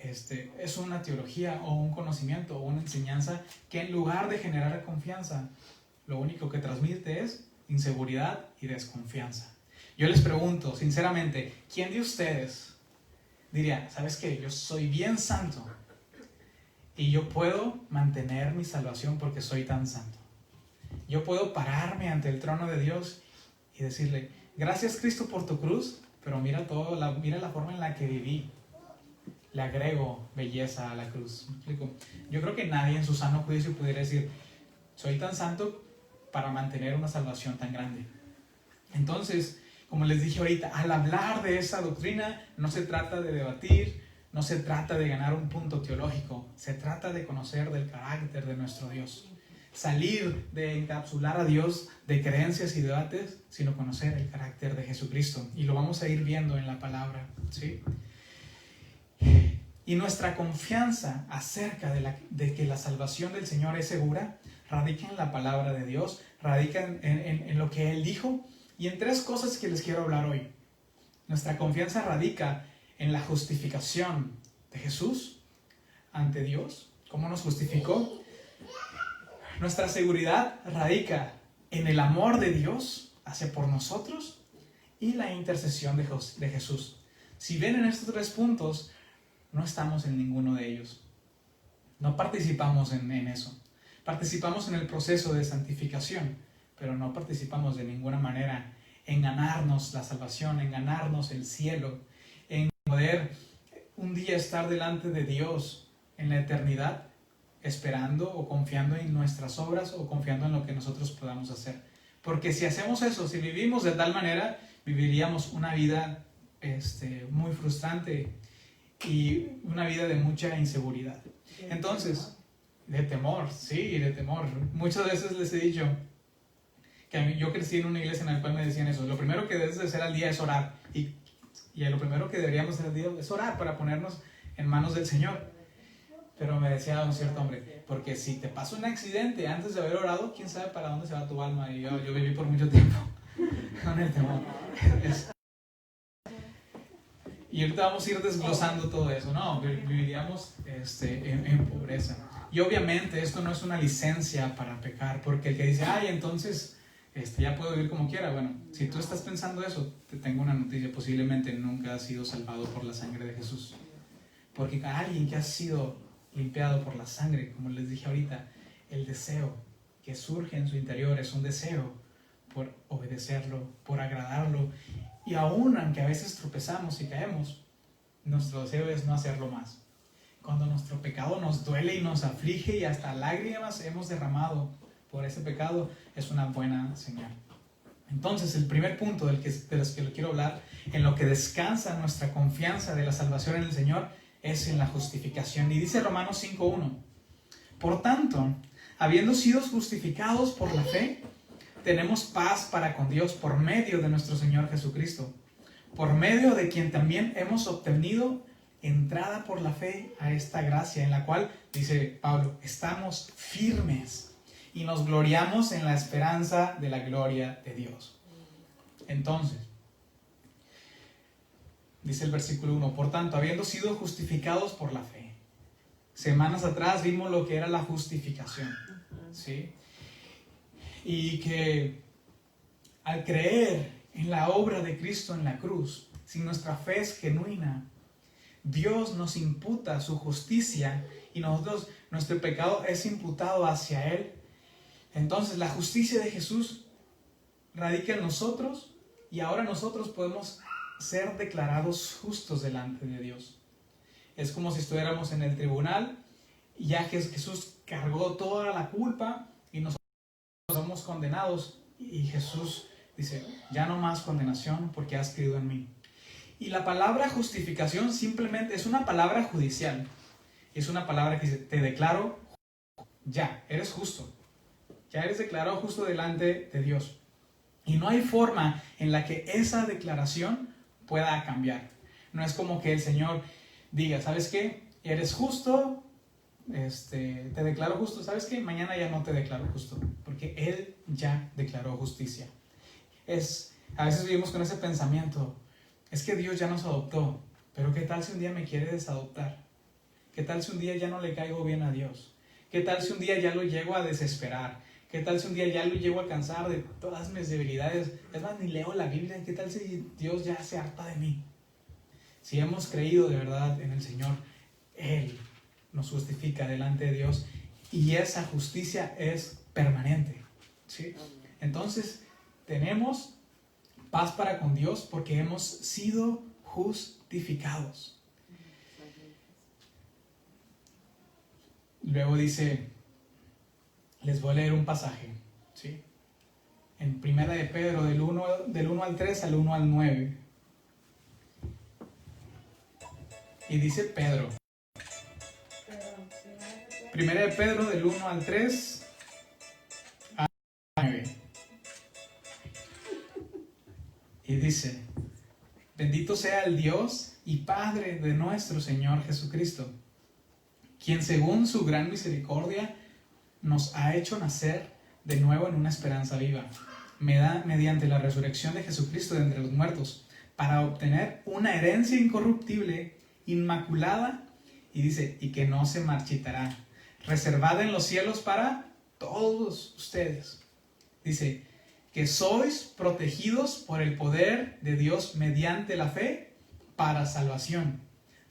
es una teología o un conocimiento o una enseñanza que en lugar de generar confianza, lo único que transmite es inseguridad y desconfianza. Yo les pregunto sinceramente, ¿quién de ustedes diría, sabes qué, yo soy bien santo y yo puedo mantener mi salvación porque soy tan santo? Yo puedo pararme ante el trono de Dios y decirle, gracias Cristo por tu cruz, pero mira la forma en la que viví. Le agrego belleza a la cruz. ¿Me explico? Yo creo que nadie en su sano juicio pudiera decir, soy tan santo para mantener una salvación tan grande. Entonces, como les dije ahorita, al hablar de esa doctrina, no se trata de debatir, no se trata de ganar un punto teológico, se trata de conocer del carácter de nuestro Dios. Salir de encapsular a Dios de creencias y debates, sino conocer el carácter de Jesucristo. Y lo vamos a ir viendo en la palabra, ¿sí? Y nuestra confianza acerca de que la salvación del Señor es segura, radica en la palabra de Dios, radica en lo que Él dijo, y en tres cosas que les quiero hablar hoy. Nuestra confianza radica en la justificación de Jesús ante Dios, cómo nos justificó. Nuestra seguridad radica en el amor de Dios hacia por nosotros y la intercesión de Jesús. Si ven en estos tres puntos, no estamos en ninguno de ellos. No participamos en eso. Participamos en el proceso de santificación, pero no participamos de ninguna manera en ganarnos la salvación, en ganarnos el cielo, en poder un día estar delante de Dios en la eternidad, esperando o confiando en nuestras obras o confiando en lo que nosotros podamos hacer. Porque si hacemos eso, si vivimos de tal manera, viviríamos una vida muy frustrante y una vida de mucha inseguridad. Entonces, de temor, sí, de temor. Muchas veces les he dicho que yo crecí en una iglesia en la cual me decían eso. Lo primero que debes de hacer al día es orar. Y lo primero que deberíamos hacer al día es orar para ponernos en manos del Señor. Pero me decía un cierto hombre, porque si te pasa un accidente antes de haber orado, quién sabe para dónde se va tu alma. Y yo viví por mucho tiempo con el temor. Y ahorita vamos a ir desglosando todo eso, ¿no? Viviríamos en pobreza. Y obviamente esto no es una licencia para pecar, porque el que dice, ay, entonces ya puedo vivir como quiera. Bueno, si tú estás pensando eso, te tengo una noticia, posiblemente nunca has sido salvado por la sangre de Jesús. Porque a alguien que ha sido limpiado por la sangre, como les dije ahorita, el deseo que surge en su interior es un deseo por obedecerlo, por agradarlo. Y aún aunque a veces tropezamos y caemos, nuestro deseo es no hacerlo más. Cuando nuestro pecado nos duele y nos aflige y hasta lágrimas hemos derramado por ese pecado, es una buena señal. Entonces, el primer punto de los que quiero hablar, en lo que descansa nuestra confianza de la salvación en el Señor, es en la justificación. Y dice Romanos 5:1: por tanto, habiendo sido justificados por la fe, tenemos paz para con Dios por medio de nuestro Señor Jesucristo, por medio de quien también hemos obtenido entrada por la fe a esta gracia, en la cual, dice Pablo, estamos firmes y nos gloriamos en la esperanza de la gloria de Dios. Entonces, dice el versículo 1, por tanto, habiendo sido justificados por la fe. Semanas atrás vimos lo que era la justificación, ¿sí? Y que al creer en la obra de Cristo en la cruz, si nuestra fe es genuina, Dios nos imputa su justicia y nuestro pecado es imputado hacia Él. Entonces la justicia de Jesús radica en nosotros y ahora nosotros podemos ser declarados justos delante de Dios. Es como si estuviéramos en el tribunal y ya Jesús cargó toda la culpa y nosotros somos condenados y Jesús dice, ya no más condenación porque has creído en mí. Y la palabra justificación simplemente es una palabra judicial. Es una palabra que dice, te declaro, ya, eres justo. Ya eres declarado justo delante de Dios. Y no hay forma en la que esa declaración pueda cambiar. No es como que el Señor diga, ¿sabes qué? Eres justo, te declaro justo. ¿Sabes qué? Mañana ya no te declaro justo. Porque Él ya declaró justicia. A veces vivimos con ese pensamiento, es que Dios ya nos adoptó, pero ¿qué tal si un día me quiere desadoptar? ¿Qué tal si un día ya no le caigo bien a Dios? ¿Qué tal si un día ya lo llego a desesperar? ¿Qué tal si un día ya lo llego a cansar de todas mis debilidades? Es más, ni leo la Biblia. ¿Qué tal si Dios ya se harta de mí? Si hemos creído de verdad en el Señor, Él nos justifica delante de Dios y esa justicia es permanente, ¿sí? Entonces, tenemos paz para con Dios porque hemos sido justificados. Luego dice, les voy a leer un pasaje, ¿sí? En Primera de Pedro, del 1 al 3 al 1 al 9. Y dice Pedro, Primera de Pedro, del 1 al 3 al 9. Y dice, bendito sea el Dios y Padre de nuestro Señor Jesucristo, quien según su gran misericordia nos ha hecho nacer de nuevo en una esperanza viva, mediante la resurrección de Jesucristo de entre los muertos, para obtener una herencia incorruptible, inmaculada, y dice, y que no se marchitará, reservada en los cielos para todos ustedes. Dice, que sois protegidos por el poder de Dios mediante la fe para salvación,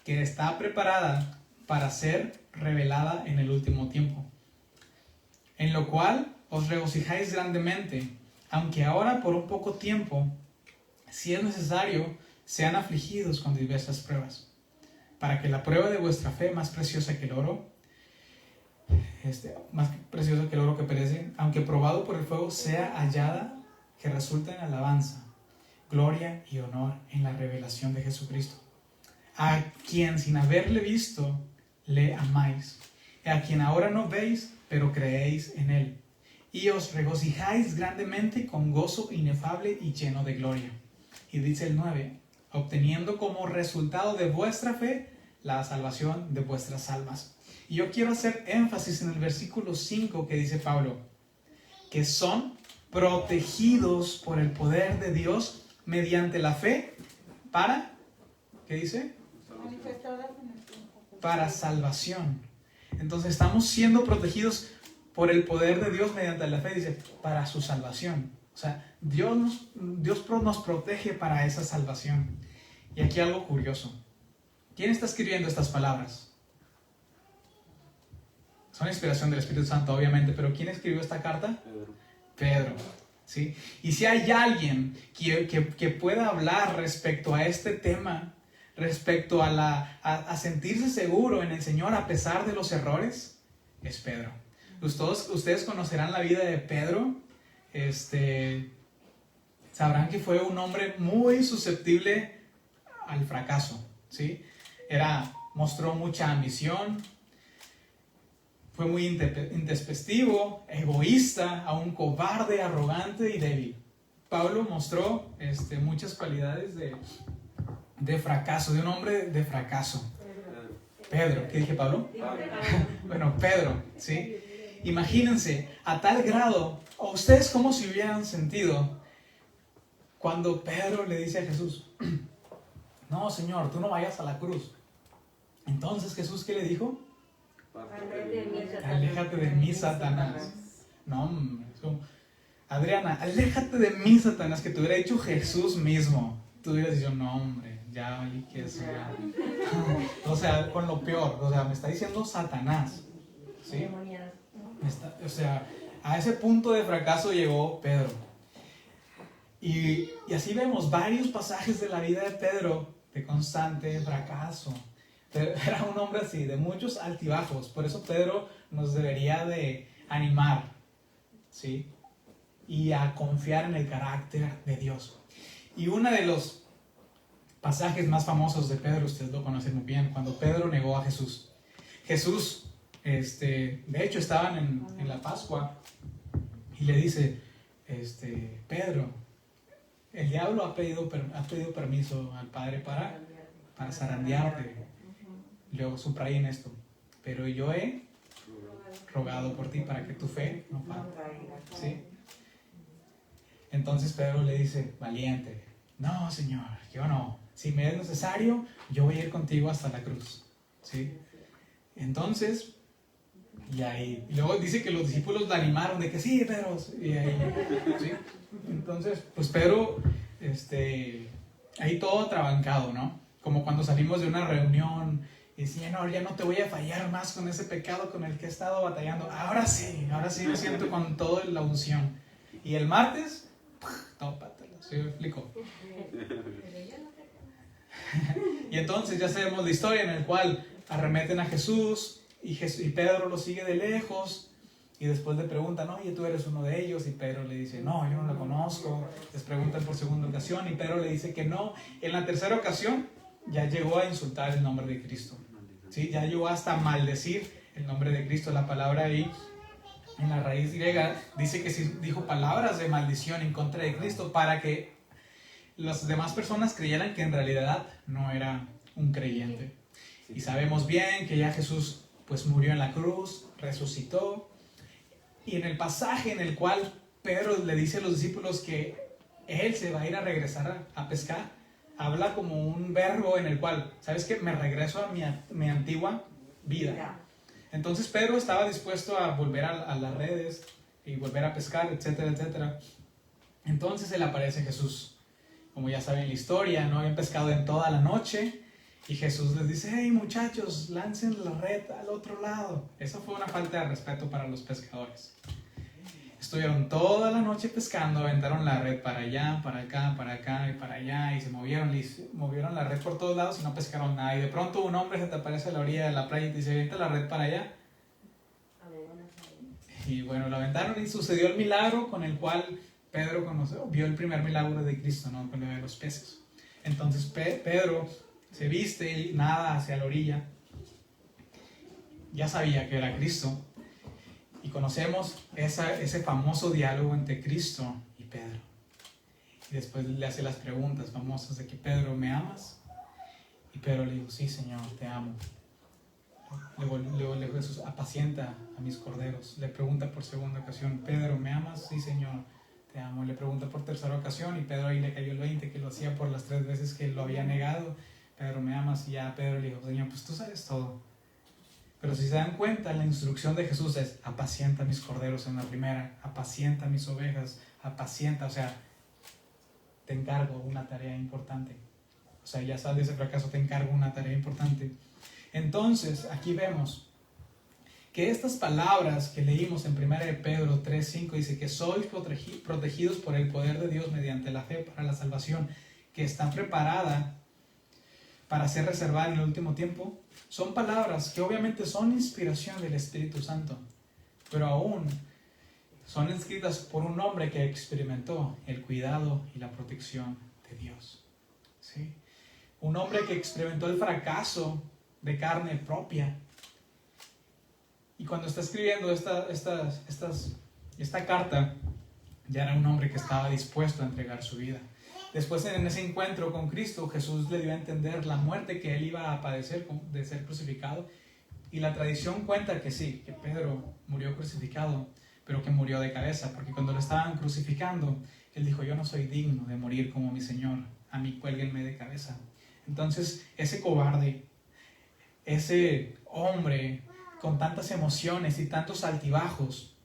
que está preparada para ser revelada en el último tiempo. En lo cual os regocijáis grandemente, aunque ahora por un poco tiempo, si es necesario, sean afligidos con diversas pruebas, para que la prueba de vuestra fe, más preciosa que el oro, más precioso que el oro que perece, aunque probado por el fuego, sea hallada, que resulta en alabanza, gloria y honor en la revelación de Jesucristo, a quien sin haberle visto le amáis, a quien ahora no veis, pero creéis en él, y os regocijáis grandemente con gozo inefable y lleno de gloria. Y dice el 9, obteniendo como resultado de vuestra fe la salvación de vuestras almas. Y yo quiero hacer énfasis en el versículo 5 que dice Pablo, que son protegidos por el poder de Dios mediante la fe para, ¿qué dice? Para salvación. Entonces estamos siendo protegidos por el poder de Dios mediante la fe, dice, para su salvación. O sea, Dios nos protege para esa salvación. Y aquí algo curioso. ¿Quién está escribiendo estas palabras? Son inspiración del Espíritu Santo, obviamente, pero ¿quién escribió esta carta? Pedro, ¿sí? Y si hay alguien que pueda hablar respecto a este tema, respecto a sentirse seguro en el Señor a pesar de los errores, es Pedro. Ustedes conocerán la vida de Pedro, sabrán que fue un hombre muy susceptible al fracaso, ¿sí? Mostró mucha ambición, fue muy intempestivo, egoísta, aún cobarde, arrogante y débil. Pablo mostró muchas cualidades de fracaso, de un hombre de fracaso. Pedro, ¿qué dije, Pablo? Bueno, Pedro, ¿sí? Imagínense, a tal grado, ¿o ustedes cómo se hubieran sentido cuando Pedro le dice a Jesús, no, Señor, tú no vayas a la cruz? Entonces, ¿Jesús qué le dijo? Aléjate de mí, Satanás. No, hombre, Adriana, aléjate de mí, Satanás, que te hubiera dicho Jesús mismo. Tú hubieras dicho, no, hombre, ya valí que eso, ya. O sea, con lo peor, o sea, me está diciendo Satanás, ¿sí? O sea, a ese punto de fracaso llegó Pedro. Y así vemos varios pasajes de la vida de Pedro de constante fracaso. Pero era un hombre así, de muchos altibajos. Por eso Pedro nos debería de animar, ¿sí? Y a confiar en el carácter de Dios. Y uno de los pasajes más famosos de Pedro, ustedes lo conocen muy bien, cuando Pedro negó a Jesús. Jesús, de hecho, estaban en la Pascua y le dice, Pedro, el diablo ha pedido permiso al Padre para zarandearte. Luego subrayen esto, pero yo he rogado por ti para que tu fe no falle, ¿sí? Entonces Pedro le dice, valiente, no, Señor, yo no. Si me es necesario, yo voy a ir contigo hasta la cruz, ¿sí? Entonces, y luego dice que los discípulos le animaron de que sí, Pedro, y ahí, ¿sí? Entonces, pues Pedro, ahí todo atrabancado, ¿no? Como cuando salimos de una reunión y Señor, ya no te voy a fallar más con ese pecado con el que he estado batallando. Ahora sí me siento con toda la unción. Y el martes, tópatelo, ¿sí me explico? Y entonces ya sabemos la historia en la cual arremeten a Jesús y Pedro lo sigue de lejos. Y después le preguntan, oye, tú eres uno de ellos. Y Pedro le dice, no, yo no lo conozco. Les preguntan por segunda ocasión y Pedro le dice que no. En la tercera ocasión ya llegó a insultar el nombre de Cristo, ¿sí? Ya llegó hasta maldecir el nombre de Cristo. La palabra ahí, en la raíz griega, dice que sí dijo palabras de maldición en contra de Cristo para que las demás personas creyeran que en realidad no era un creyente. Y sabemos bien que ya Jesús pues murió en la cruz, resucitó. Y en el pasaje en el cual Pedro le dice a los discípulos que él se va a ir a regresar a pescar, habla como un verbo en el cual, ¿sabes qué? Me regreso a mi antigua vida. Entonces Pedro estaba dispuesto a volver a las redes y volver a pescar, etcétera, etcétera. Entonces se le aparece Jesús. Como ya saben la historia, no habían pescado en toda la noche. Y Jesús les dice, hey muchachos, lancen la red al otro lado. Eso fue una falta de respeto para los pescadores. Estuvieron toda la noche pescando, aventaron la red para allá, para acá, para acá y para allá. Y se movieron la red por todos lados y no pescaron nada. Y de pronto un hombre se te aparece a la orilla de la playa y te dice, avienta la red para allá. Y bueno, lo aventaron y sucedió el milagro con el cual Pedro vio el primer milagro de Cristo, ¿no? Con lo de los peces. Entonces Pedro se viste y nada hacia la orilla. Ya sabía que era Cristo. Y conocemos ese famoso diálogo entre Cristo y Pedro. Y después le hace las preguntas famosas de que Pedro, ¿me amas? Y Pedro le dijo, sí, Señor, te amo. Luego Jesús, apacienta a mis corderos. Le pregunta por segunda ocasión, Pedro, ¿me amas? Sí, Señor, te amo. Le pregunta por tercera ocasión y Pedro ahí le cayó el 20, que lo hacía por las 3 veces que lo había negado. Pedro, ¿me amas? Y ya Pedro le dijo, Señor, pues tú sabes todo. Pero si se dan cuenta, la instrucción de Jesús es, apacienta mis corderos en la primera, apacienta mis ovejas, apacienta, o sea, te encargo una tarea importante. O sea, ya sal de ese fracaso, te encargo una tarea importante. Entonces, aquí vemos que estas palabras que leímos en 1 de Pedro 3:5 dice que sois protegidos por el poder de Dios mediante la fe para la salvación que está preparada para ser reservada en el último tiempo. Son palabras que obviamente son inspiración del Espíritu Santo, pero aún son escritas por un hombre que experimentó el cuidado y la protección de Dios. ¿Sí? Un hombre que experimentó el fracaso de carne propia. Y cuando está escribiendo esta carta, ya era un hombre que estaba dispuesto a entregar su vida. Después, en ese encuentro con Cristo, Jesús le dio a entender la muerte que él iba a padecer de ser crucificado. Y la tradición cuenta que sí, que Pedro murió crucificado, pero que murió de cabeza, porque cuando lo estaban crucificando, él dijo: yo no soy digno de morir como mi Señor, a mí cuélguenme de cabeza. Entonces, ese cobarde, ese hombre con tantas emociones y tantos altibajos,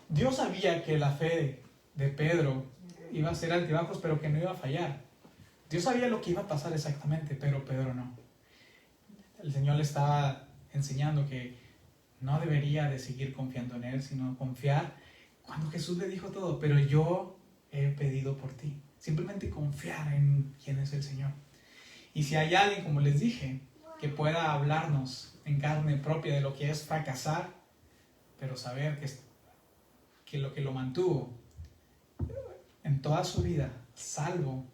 Dios sabía que la fe de Pedro iba a ser altibajos, pero que no iba a fallar. Dios sabía lo que iba a pasar exactamente, pero Pedro no. El Señor le estaba enseñando que no debería de seguir confiando en Él, sino confiar cuando Jesús le dijo todo: pero yo he pedido por ti. Simplemente confiar en quién es el Señor. Y si hay alguien, como les dije, que pueda hablarnos en carne propia de lo que es fracasar, pero saber que lo que lo mantuvo en toda su vida salvo,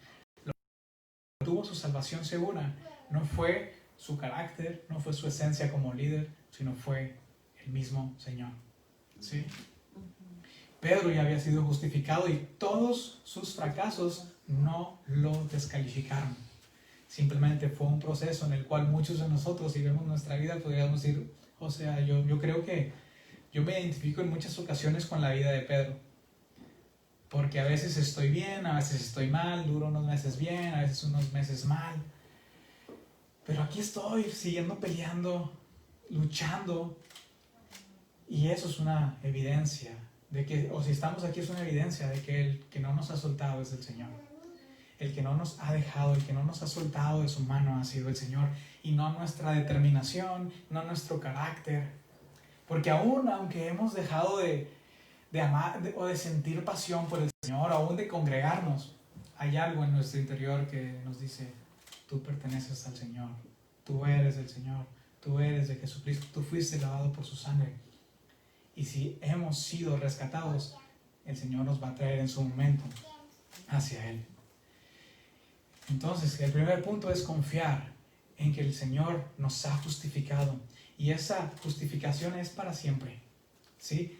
lo que tuvo su salvación segura, no fue su carácter, no fue su esencia como líder, sino fue el mismo Señor. ¿Sí? Pedro ya había sido justificado y todos sus fracasos no lo descalificaron. Simplemente fue un proceso en el cual muchos de nosotros, si vemos nuestra vida, podríamos decir, o sea, yo creo que yo me identifico en muchas ocasiones con la vida de Pedro. Porque a veces estoy bien, a veces estoy mal, duro unos meses bien, a veces unos meses mal. Pero aquí estoy, siguiendo peleando, luchando. Y eso es una evidencia de que, o si estamos aquí, es una evidencia de que el que no nos ha soltado es el Señor. El que no nos ha dejado, el que no nos ha soltado de su mano ha sido el Señor. Y no nuestra determinación, no nuestro carácter. Porque aunque hemos dejado de amar o de sentir pasión por el Señor, aún de congregarnos, hay algo en nuestro interior que nos dice: tú perteneces al Señor, tú eres del Señor, tú eres de Jesucristo, tú fuiste lavado por su sangre. Y si hemos sido rescatados, el Señor nos va a traer en su momento hacia Él. Entonces, el primer punto es confiar en que el Señor nos ha justificado, y esa justificación es para siempre, ¿sí?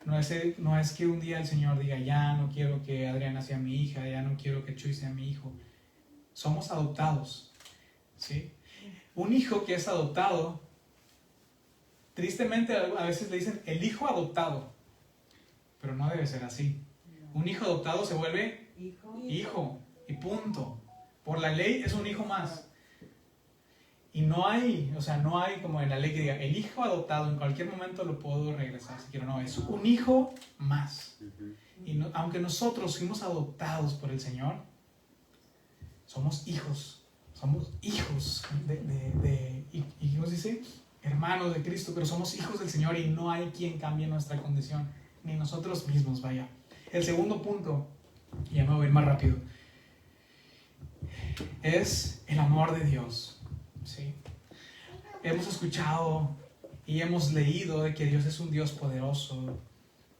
No es que un día el Señor diga: ya no quiero que Adriana sea mi hija, ya no quiero que Chuy sea mi hijo. Somos adoptados, ¿sí? Un hijo que es adoptado, tristemente a veces le dicen el hijo adoptado, pero no debe ser así. Un hijo adoptado se vuelve hijo y punto. Por la ley es un hijo más. Y no hay como en la ley que diga: el hijo adoptado en cualquier momento lo puedo regresar si quiero. No, es un hijo más. Y no, aunque nosotros fuimos adoptados por el Señor, somos hijos y nos dice hermanos de Cristo, pero somos hijos del Señor y no hay quien cambie nuestra condición, ni nosotros mismos, vaya. El segundo punto, y ya me voy a ir más rápido, es el amor de Dios. ¿Sí? Hemos escuchado y hemos leído de que Dios es un Dios poderoso,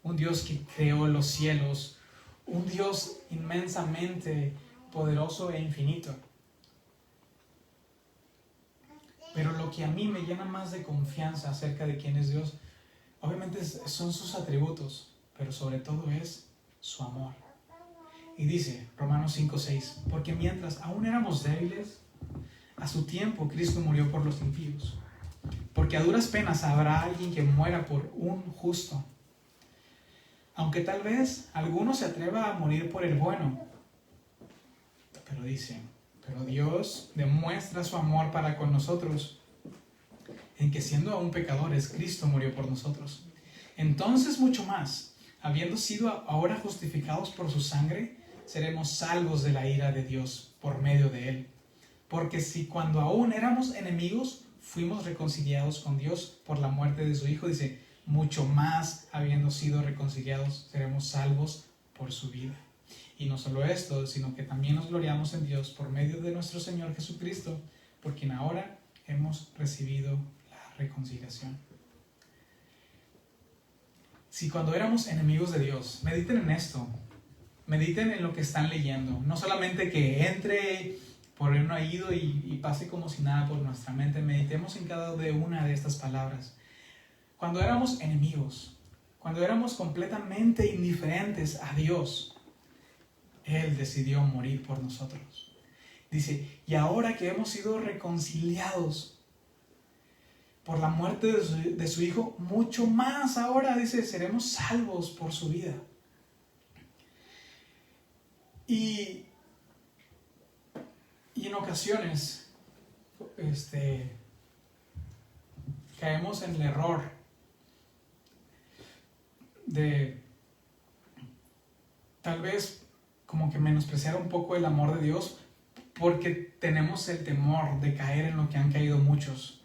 un Dios que creó los cielos, un Dios inmensamente poderoso e infinito. Pero lo que a mí me llena más de confianza acerca de quién es Dios, obviamente son sus atributos, pero sobre todo es su amor. Y dice Romanos 5:6, porque mientras aún éramos débiles, a su tiempo Cristo murió por los impíos, porque a duras penas habrá alguien que muera por un justo. Aunque tal vez alguno se atreva a morir por el bueno. Pero dice, pero Dios demuestra su amor para con nosotros, en que siendo aún pecadores, Cristo murió por nosotros. Entonces mucho más, habiendo sido ahora justificados por su sangre, seremos salvos de la ira de Dios por medio de Él. Porque si cuando aún éramos enemigos, fuimos reconciliados con Dios por la muerte de su Hijo, dice, mucho más habiendo sido reconciliados, seremos salvos por su vida. Y no solo esto, sino que también nos gloriamos en Dios por medio de nuestro Señor Jesucristo, por quien ahora hemos recibido la reconciliación. Si cuando éramos enemigos de Dios, mediten en esto, mediten en lo que están leyendo, no solamente que entre por un oído y pase como si nada por nuestra mente, meditemos en cada una de estas palabras. Cuando éramos enemigos, cuando éramos completamente indiferentes a Dios, Él decidió morir por nosotros. Dice, y ahora que hemos sido reconciliados por la muerte de su Hijo, mucho más ahora, dice, seremos salvos por su vida. Y en ocasiones, caemos en el error de tal vez como que menospreciar un poco el amor de Dios, porque tenemos el temor de caer en lo que han caído muchos.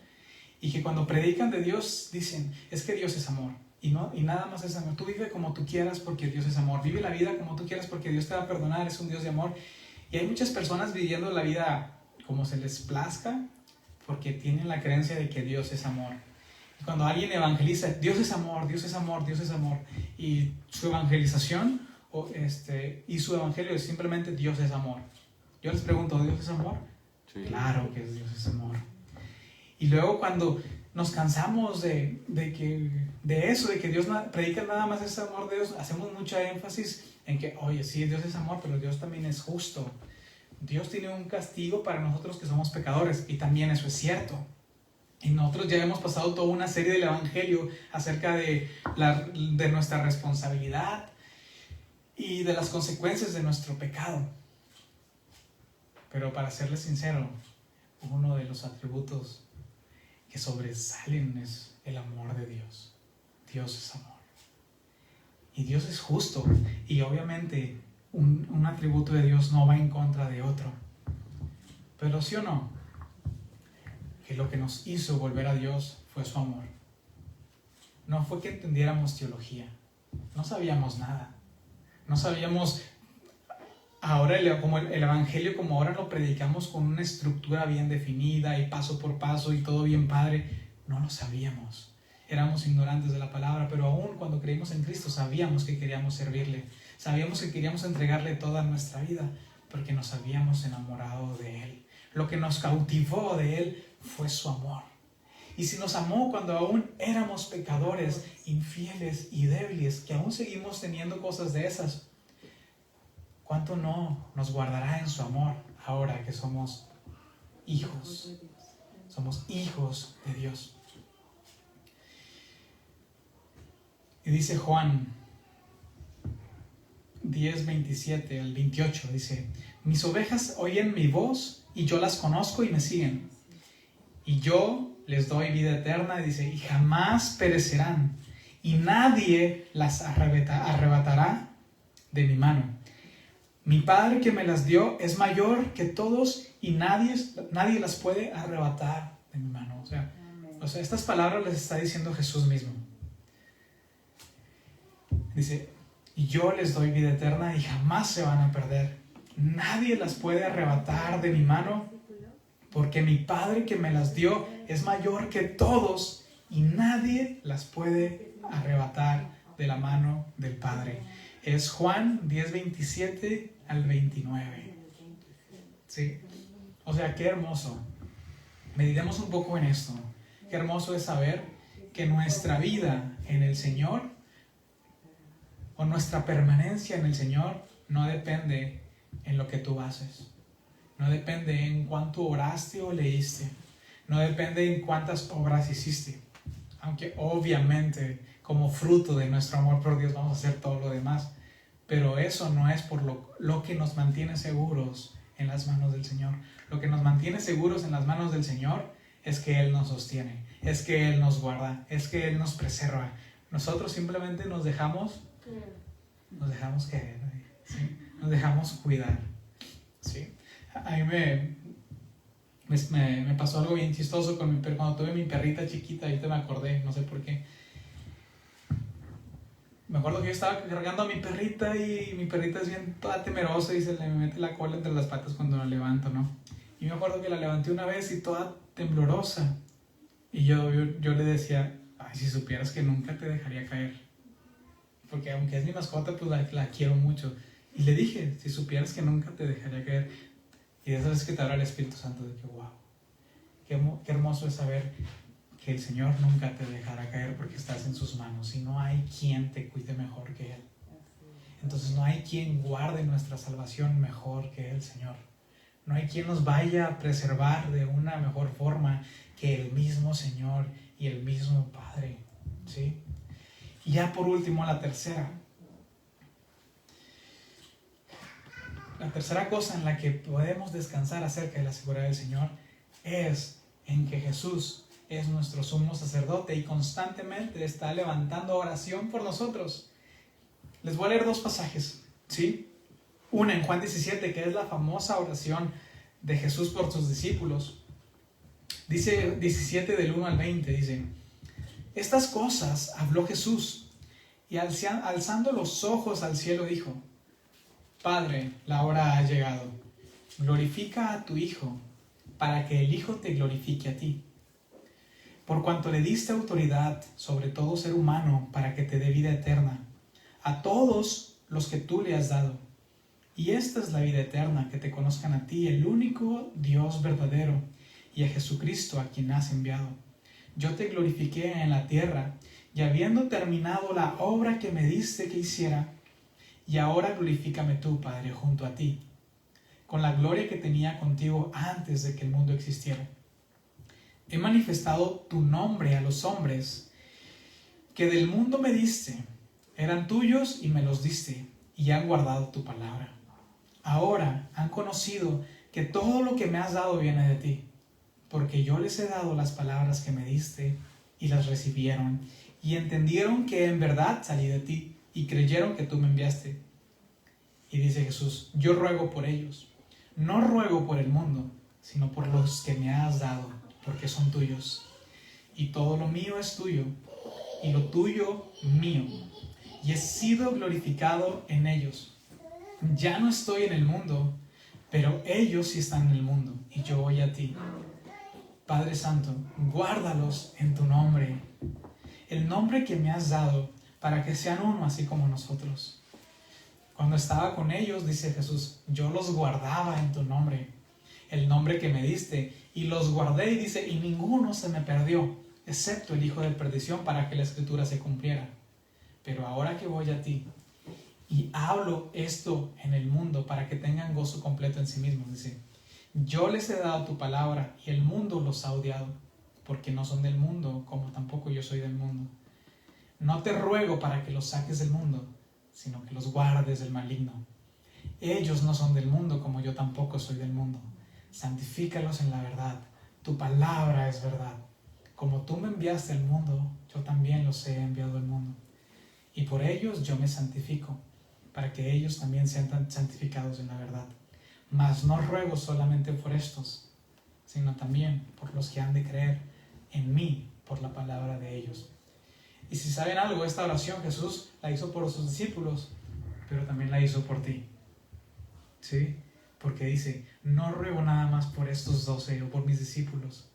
Y que cuando predican de Dios dicen, es que Dios es amor. Y nada más es amor. Tú vive como tú quieras porque Dios es amor. Vive la vida como tú quieras porque Dios te va a perdonar. Es un Dios de amor. Y hay muchas personas viviendo la vida como se les plazca porque tienen la creencia de que Dios es amor. Y cuando alguien evangeliza, Dios es amor, Dios es amor, Dios es amor. Y su evangelización y su evangelio es simplemente Dios es amor. Yo les pregunto, ¿Dios es amor? Sí. Claro que Dios es amor. Y luego cuando nos cansamos de eso, de que Dios predica nada más ese amor de Dios, hacemos mucho énfasis en que, oye, sí, Dios es amor, pero Dios también es justo. Dios tiene un castigo para nosotros que somos pecadores, y también eso es cierto. Y nosotros ya hemos pasado toda una serie del Evangelio acerca de nuestra responsabilidad y de las consecuencias de nuestro pecado. Pero para serles sincero, uno de los atributos que sobresalen es el amor de Dios. Dios es amor. Y Dios es justo. Y obviamente un atributo de Dios no va en contra de otro. Pero sí o no, que lo que nos hizo volver a Dios fue su amor. No fue que entendiéramos teología. No sabíamos nada. No sabíamos ahora como el evangelio, como ahora lo predicamos con una estructura bien definida y paso por paso y todo bien padre. No lo sabíamos. Éramos ignorantes de la palabra, pero aún cuando creímos en Cristo sabíamos que queríamos servirle. Sabíamos que queríamos entregarle toda nuestra vida porque nos habíamos enamorado de Él. Lo que nos cautivó de Él fue su amor. Y si nos amó cuando aún éramos pecadores, infieles y débiles, que aún seguimos teniendo cosas de esas, ¿cuánto no nos guardará en su amor ahora que somos hijos? Somos hijos de Dios. Y dice Juan 10:27 al 28, dice, mis ovejas oyen mi voz y yo las conozco y me siguen. Y yo les doy vida eterna, dice, y jamás perecerán. Y nadie las arrebatará de mi mano. Mi Padre que me las dio es mayor que todos y nadie las puede arrebatar de mi mano. O sea, estas palabras les está diciendo Jesús mismo. Dice, y yo les doy vida eterna y jamás se van a perder. Nadie las puede arrebatar de mi mano, porque mi Padre que me las dio es mayor que todos y nadie las puede arrebatar de la mano del Padre. Es Juan 10:27 al 29. ¿Sí? O sea, qué hermoso. Meditemos un poco en esto. Qué hermoso es saber que nuestra vida en el Señor o nuestra permanencia en el Señor no depende en lo que tú haces. No depende en cuánto oraste o leíste. No depende en cuántas obras hiciste. Aunque obviamente como fruto de nuestro amor por Dios vamos a hacer todo lo demás. Pero eso no es por lo que nos mantiene seguros en las manos del Señor. Lo que nos mantiene seguros en las manos del Señor es que Él nos sostiene, es que Él nos guarda, es que Él nos preserva. Nosotros simplemente nos dejamos caer, ¿sí? nos dejamos cuidar, ¿sí? A mí me pasó algo bien chistoso cuando tuve mi perrita chiquita. Ahorita me acordé, no sé por qué. Me acuerdo que yo estaba cargando a mi perrita y mi perrita es bien toda temerosa y se le mete la cola entre las patas cuando la levanto, ¿no? Y me acuerdo que la levanté una vez y toda temblorosa. Y yo le decía, ay, si supieras que nunca te dejaría caer. Porque aunque es mi mascota, pues la quiero mucho. Y le dije, si supieras que nunca te dejaría caer. Y de esas veces que te habla el Espíritu Santo de que, wow, qué hermoso es saber que el Señor nunca te dejará caer porque estás en sus manos y no hay quien te cuide mejor que Él. Entonces no hay quien guarde nuestra salvación mejor que el Señor. No hay quien nos vaya a preservar de una mejor forma que el mismo Señor y el mismo Padre, ¿sí? Y ya por último, la tercera cosa en la que podemos descansar acerca de la seguridad del Señor es en que Jesús es nuestro sumo sacerdote y constantemente está levantando oración por nosotros. Les voy a leer dos pasajes, ¿sí? Una en Juan 17, que es la famosa oración de Jesús por sus discípulos. Dice 17 del 1 al 20, dice: estas cosas habló Jesús y alzando los ojos al cielo dijo: Padre, la hora ha llegado. Glorifica a tu Hijo, para que el Hijo te glorifique a ti. Por cuanto le diste autoridad sobre todo ser humano para que te dé vida eterna, a todos los que tú le has dado. Y esta es la vida eterna, que te conozcan a ti, el único Dios verdadero, y a Jesucristo a quien has enviado. Yo te glorifiqué en la tierra, y habiendo terminado la obra que me diste que hiciera, y ahora glorifícame tú, Padre, junto a ti, con la gloria que tenía contigo antes de que el mundo existiera. He manifestado tu nombre a los hombres que del mundo me diste, eran tuyos y me los diste, y han guardado tu palabra. Ahora han conocido que todo lo que me has dado viene de ti, porque yo les he dado las palabras que me diste, y las recibieron, y entendieron que en verdad salí de ti, y creyeron que tú me enviaste. Y dice Jesús: yo ruego por ellos, no ruego por el mundo, sino por los que me has dado, porque son tuyos. Y todo lo mío es tuyo, y lo tuyo mío. Y he sido glorificado en ellos. Ya no estoy en el mundo, pero ellos sí están en el mundo, y yo voy a ti. Padre Santo, guárdalos en tu nombre, el nombre que me has dado, para que sean uno así como nosotros. Cuando estaba con ellos, dice Jesús, yo los guardaba en tu nombre, el nombre que me diste, y los guardé, y dice, y ninguno se me perdió, excepto el hijo de perdición, para que la escritura se cumpliera. Pero ahora que voy a ti, y hablo esto en el mundo, para que tengan gozo completo en sí mismos, dice, yo les he dado tu palabra, y el mundo los ha odiado, porque no son del mundo, como tampoco yo soy del mundo. No te ruego para que los saques del mundo, sino que los guardes del maligno. Ellos no son del mundo, como yo tampoco soy del mundo. Santifícalos en la verdad. Tu palabra es verdad. Como tú me enviaste al mundo, yo también los he enviado al mundo. Y por ellos yo me santifico, para que ellos también sean santificados en la verdad. Mas no ruego solamente por estos, sino también por los que han de creer en mí por la palabra de ellos. Y si saben algo, esta oración Jesús la hizo por sus discípulos, pero también la hizo por ti. ¿Sí? Porque dice, no ruego nada más por estos 12 o por mis discípulos.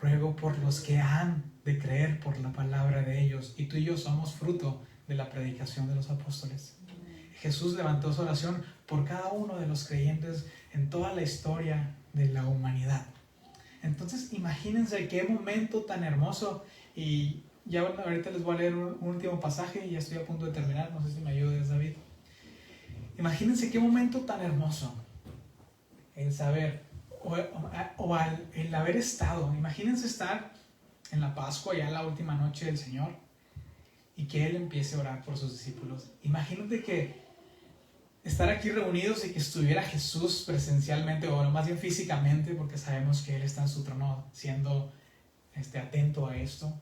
Ruego por los que han de creer por la palabra de ellos. Y tú y yo somos fruto de la predicación de los apóstoles. Jesús levantó su oración por cada uno de los creyentes en toda la historia de la humanidad. Entonces imagínense qué momento tan hermoso. Y ya ahorita les voy a leer un último pasaje y ya estoy a punto de terminar. No sé si me ayudas, David. Imagínense qué momento tan hermoso el saber el haber estado. Imagínense estar en la Pascua, ya la última noche del Señor, y que Él empiece a orar por sus discípulos. Imagínate que estar aquí reunidos y que estuviera Jesús presencialmente, o más bien físicamente, porque sabemos que Él está en su trono siendo atento a esto,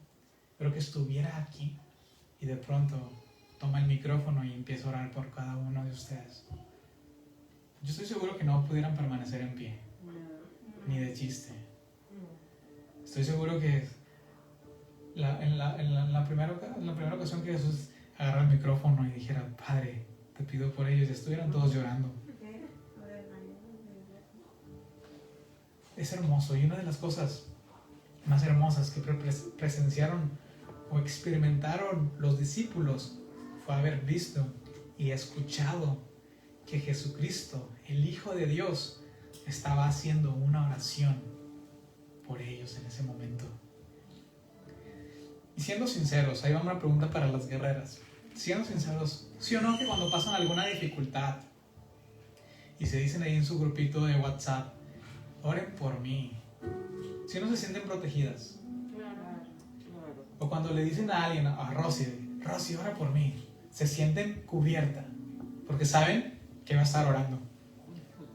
pero que estuviera aquí y de pronto toma el micrófono y empieza a orar por cada uno de ustedes. yo estoy seguro que no pudieran permanecer en pie, ni de chiste. Estoy seguro que en la primera ocasión que Jesús agarró el micrófono y dijera, Padre, te pido por ellos, ya estuvieran todos llorando. Es hermoso, y una de las cosas más hermosas que presenciaron o experimentaron los discípulos fue haber visto y escuchado que Jesucristo, el Hijo de Dios, estaba haciendo una oración por ellos en ese momento. Y siendo sinceros, ahí va una pregunta para las guerreras. Siendo sinceros, ¿sí o no que cuando pasan alguna dificultad y se dicen ahí en su grupito de WhatsApp, oren por mí, ¿sí no se sienten protegidas? O cuando le dicen a alguien, a Rosy, ora por mí, se sienten cubierta, porque saben que va a estar orando.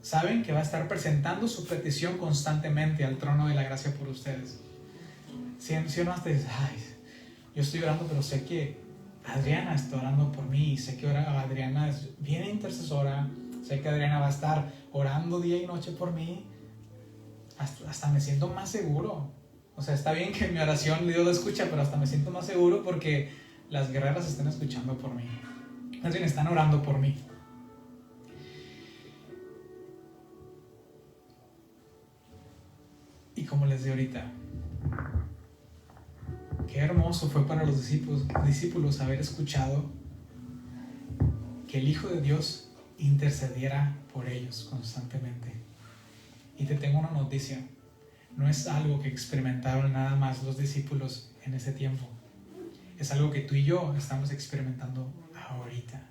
Saben que va a estar presentando su petición constantemente al trono de la gracia por ustedes. ¿Sí o no? Hasta dices, ay, yo estoy orando, pero sé que Adriana está orando por mí, sé que Adriana es bien intercesora, sé que Adriana va a estar orando día y noche por mí. Hasta me siento más seguro. O sea, está bien que mi oración Dios la escucha, pero hasta me siento más seguro porque las guerreras están escuchando por mí. Más bien, están orando por mí. Y como les di ahorita, qué hermoso fue para los discípulos haber escuchado que el Hijo de Dios intercediera por ellos constantemente. Y te tengo una noticia, no es algo que experimentaron nada más los discípulos en ese tiempo, es algo que tú y yo estamos experimentando ahorita.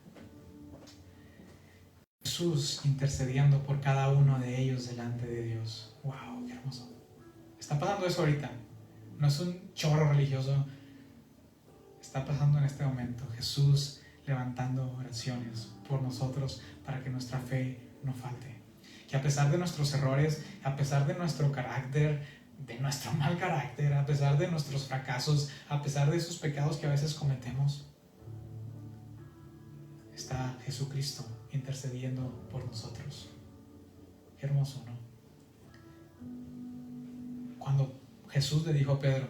Jesús intercediendo por cada uno de ellos delante de Dios. ¡Wow! ¡Qué hermoso! Está pasando eso ahorita. No es un chorro religioso. Está pasando en este momento. Jesús levantando oraciones por nosotros para que nuestra fe no falte. Que a pesar de nuestros errores, a pesar de nuestro carácter, de nuestro mal carácter, a pesar de nuestros fracasos, a pesar de esos pecados que a veces cometemos, está Jesucristo intercediendo por nosotros. Qué hermoso, ¿no? Cuando Jesús le dijo a Pedro,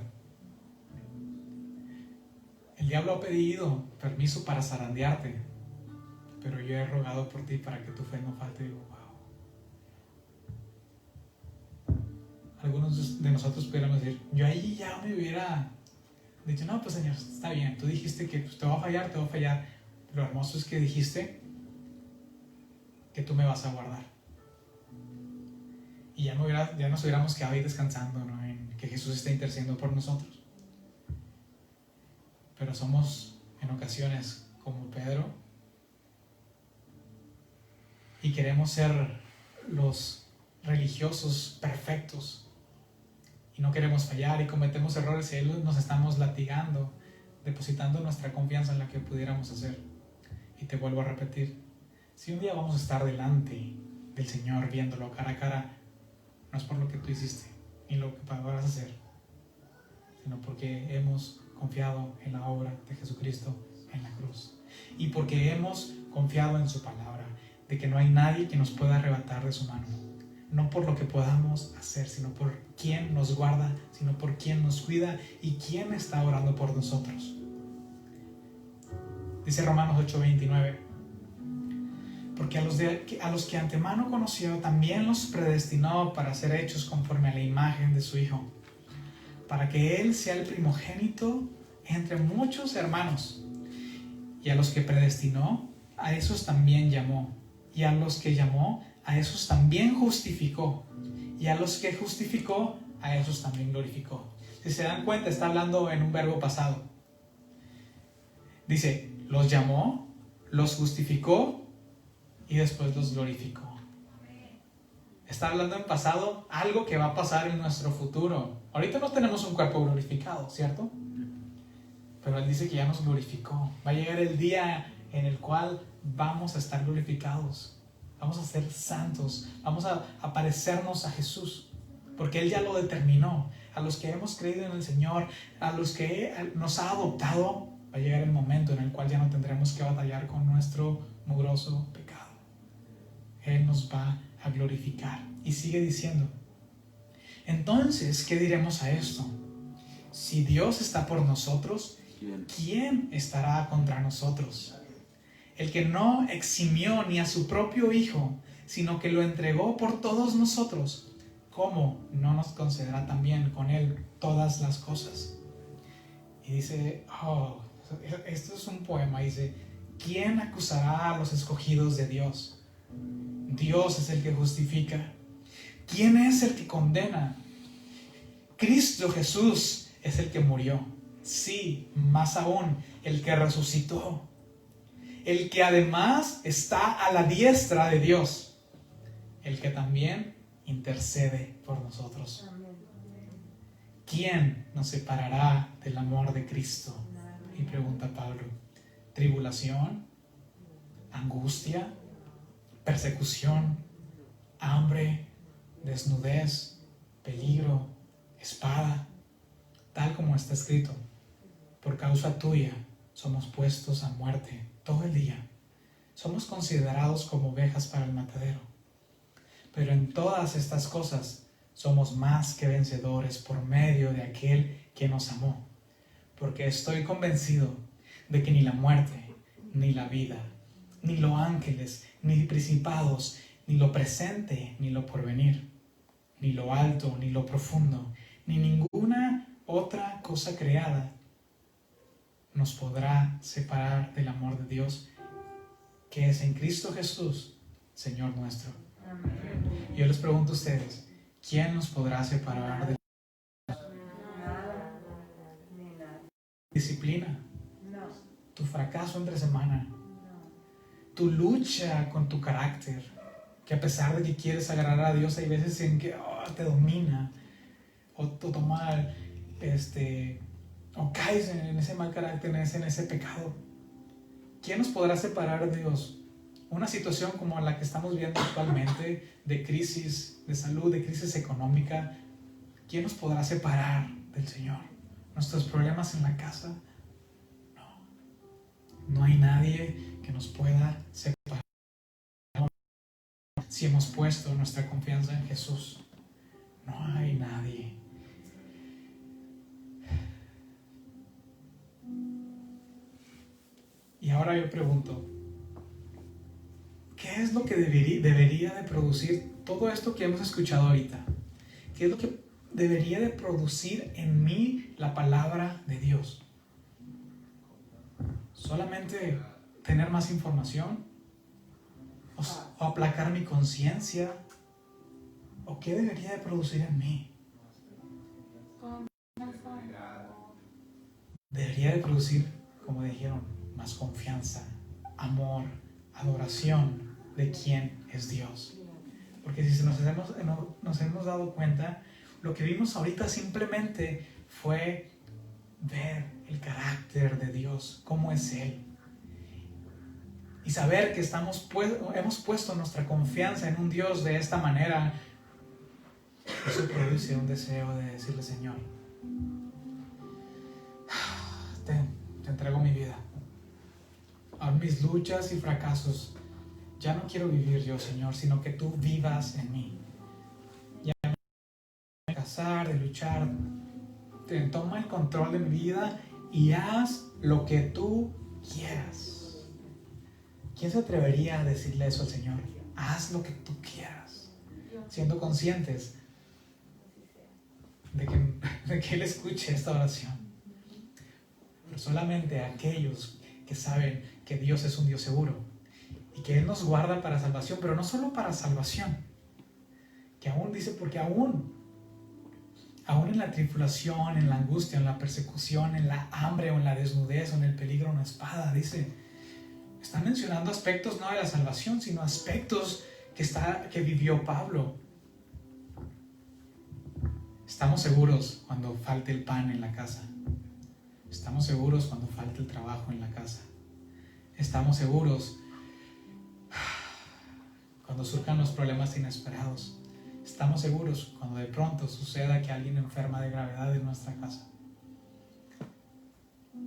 el diablo ha pedido permiso para zarandearte, pero yo he rogado por ti para que tu fe no falte. Digo, wow. Algunos de nosotros pudiéramos decir, yo ahí ya me hubiera dicho, no, pues Señor, está bien, tú dijiste que te va a fallar. Lo hermoso es que dijiste que tú me vas a guardar. Y ya nos hubiéramos quedado ahí descansando, ¿no? En que Jesús está intercediendo por nosotros. Pero somos en ocasiones como Pedro y queremos ser los religiosos perfectos y no queremos fallar y cometemos errores y ahí nos estamos latigando, depositando nuestra confianza en la que pudiéramos hacer. Y te vuelvo a repetir, si un día vamos a estar delante del Señor viéndolo cara a cara, no es por lo que tú hiciste ni lo que vas a hacer, sino porque hemos confiado en la obra de Jesucristo en la cruz y porque hemos confiado en su palabra, de que no hay nadie que nos pueda arrebatar de su mano, no por lo que podamos hacer, sino por quien nos guarda, sino por quien nos cuida y quien está orando por nosotros. Dice Romanos 8:29, porque a los que antemano conoció también los predestinó para ser hechos conforme a la imagen de su Hijo, para que Él sea el primogénito entre muchos hermanos. Y a los que predestinó, a esos también llamó. Y a los que llamó, a esos también justificó. Y a los que justificó, a esos también glorificó. Si se dan cuenta, está hablando en un verbo pasado. Dice, los llamó, los justificó y después los glorificó. Está hablando en pasado, algo que va a pasar en nuestro futuro. Ahorita no tenemos un cuerpo glorificado, ¿cierto? Pero Él dice que ya nos glorificó. Va a llegar el día en el cual vamos a estar glorificados. Vamos a ser santos. Vamos a parecernos a Jesús. Porque Él ya lo determinó. A los que hemos creído en el Señor, a los que nos ha adoptado, va a llegar el momento en el cual ya no tendremos que batallar con nuestro mugroso pecado. Él nos va a glorificar. Y sigue diciendo, entonces, ¿qué diremos a esto? Si Dios está por nosotros, ¿quién estará contra nosotros? El que no eximió ni a su propio Hijo, sino que lo entregó por todos nosotros, ¿cómo no nos concederá también con Él todas las cosas? Y dice, esto es un poema, dice, ¿quién acusará a los escogidos de Dios? Dios es el que justifica. ¿Quién es el que condena? Cristo Jesús es el que murió. Sí, más aún, el que resucitó. El que además está a la diestra de Dios. El que también intercede por nosotros. ¿Quién nos separará del amor de Cristo? Y pregunta Pablo, ¿tribulación? ¿Angustia? ¿Persecución? ¿Hambre? ¿Desnudez? ¿Peligro? ¿Espada? Tal como está escrito, por causa tuya somos puestos a muerte todo el día. Somos considerados como ovejas para el matadero. Pero en todas estas cosas somos más que vencedores por medio de aquel que nos amó. Porque estoy convencido de que ni la muerte, ni la vida, ni los ángeles, ni principados, ni lo presente, ni lo porvenir, ni lo alto, ni lo profundo, ni ninguna otra cosa creada nos podrá separar del amor de Dios que es en Cristo Jesús, Señor nuestro. Amén. Yo les pregunto a ustedes, ¿quién nos podrá separar de disciplina? Tu fracaso entre semana, tu lucha con tu carácter, que a pesar de que quieres agradar a Dios, hay veces en que te domina, o toma, o caes en ese mal carácter, en ese pecado. ¿Quién nos podrá separar de Dios? Una situación como la que estamos viendo actualmente, de crisis de salud, de crisis económica, ¿quién nos podrá separar del Señor? ¿Nuestros problemas en la casa? No hay nadie que nos pueda separar si hemos puesto nuestra confianza en Jesús. No hay nadie. Y ahora yo pregunto, ¿qué es lo que debería de producir todo esto que hemos escuchado ahorita? ¿Qué es lo que debería de producir en mí la palabra de Dios? ¿Solamente tener más información? ¿O aplacar mi conciencia? ¿O qué debería de producir en mí? Debería de producir, como dijeron, más confianza, amor, adoración de quién es Dios. Porque si nos hemos dado cuenta, lo que vimos ahorita simplemente fue ver el carácter de Dios, cómo es Él. Y saber que hemos puesto nuestra confianza en un Dios de esta manera, eso produce un deseo de decirle, Señor, te entrego mi vida. A mis luchas y fracasos, ya no quiero vivir yo, Señor, sino que tú vivas en mí. Ya no de casar, de luchar. Toma el control de mi vida y haz lo que tú quieras. ¿Quién se atrevería a decirle eso al Señor? Haz lo que tú quieras, siendo conscientes de que Él escuche esta oración. Pero solamente aquellos que saben que Dios es un Dios seguro y que Él nos guarda para salvación, pero no solo para salvación, que aún dice, porque aún en la tribulación, en la angustia, en la persecución, en la hambre o en la desnudez o en el peligro, una espada, dice, está mencionando aspectos no de la salvación, sino aspectos que vivió Pablo. Estamos seguros cuando falte el pan en la casa. Estamos seguros cuando falte el trabajo en la casa. Estamos seguros cuando surjan los problemas inesperados. Estamos seguros cuando de pronto suceda que alguien enferma de gravedad en nuestra casa.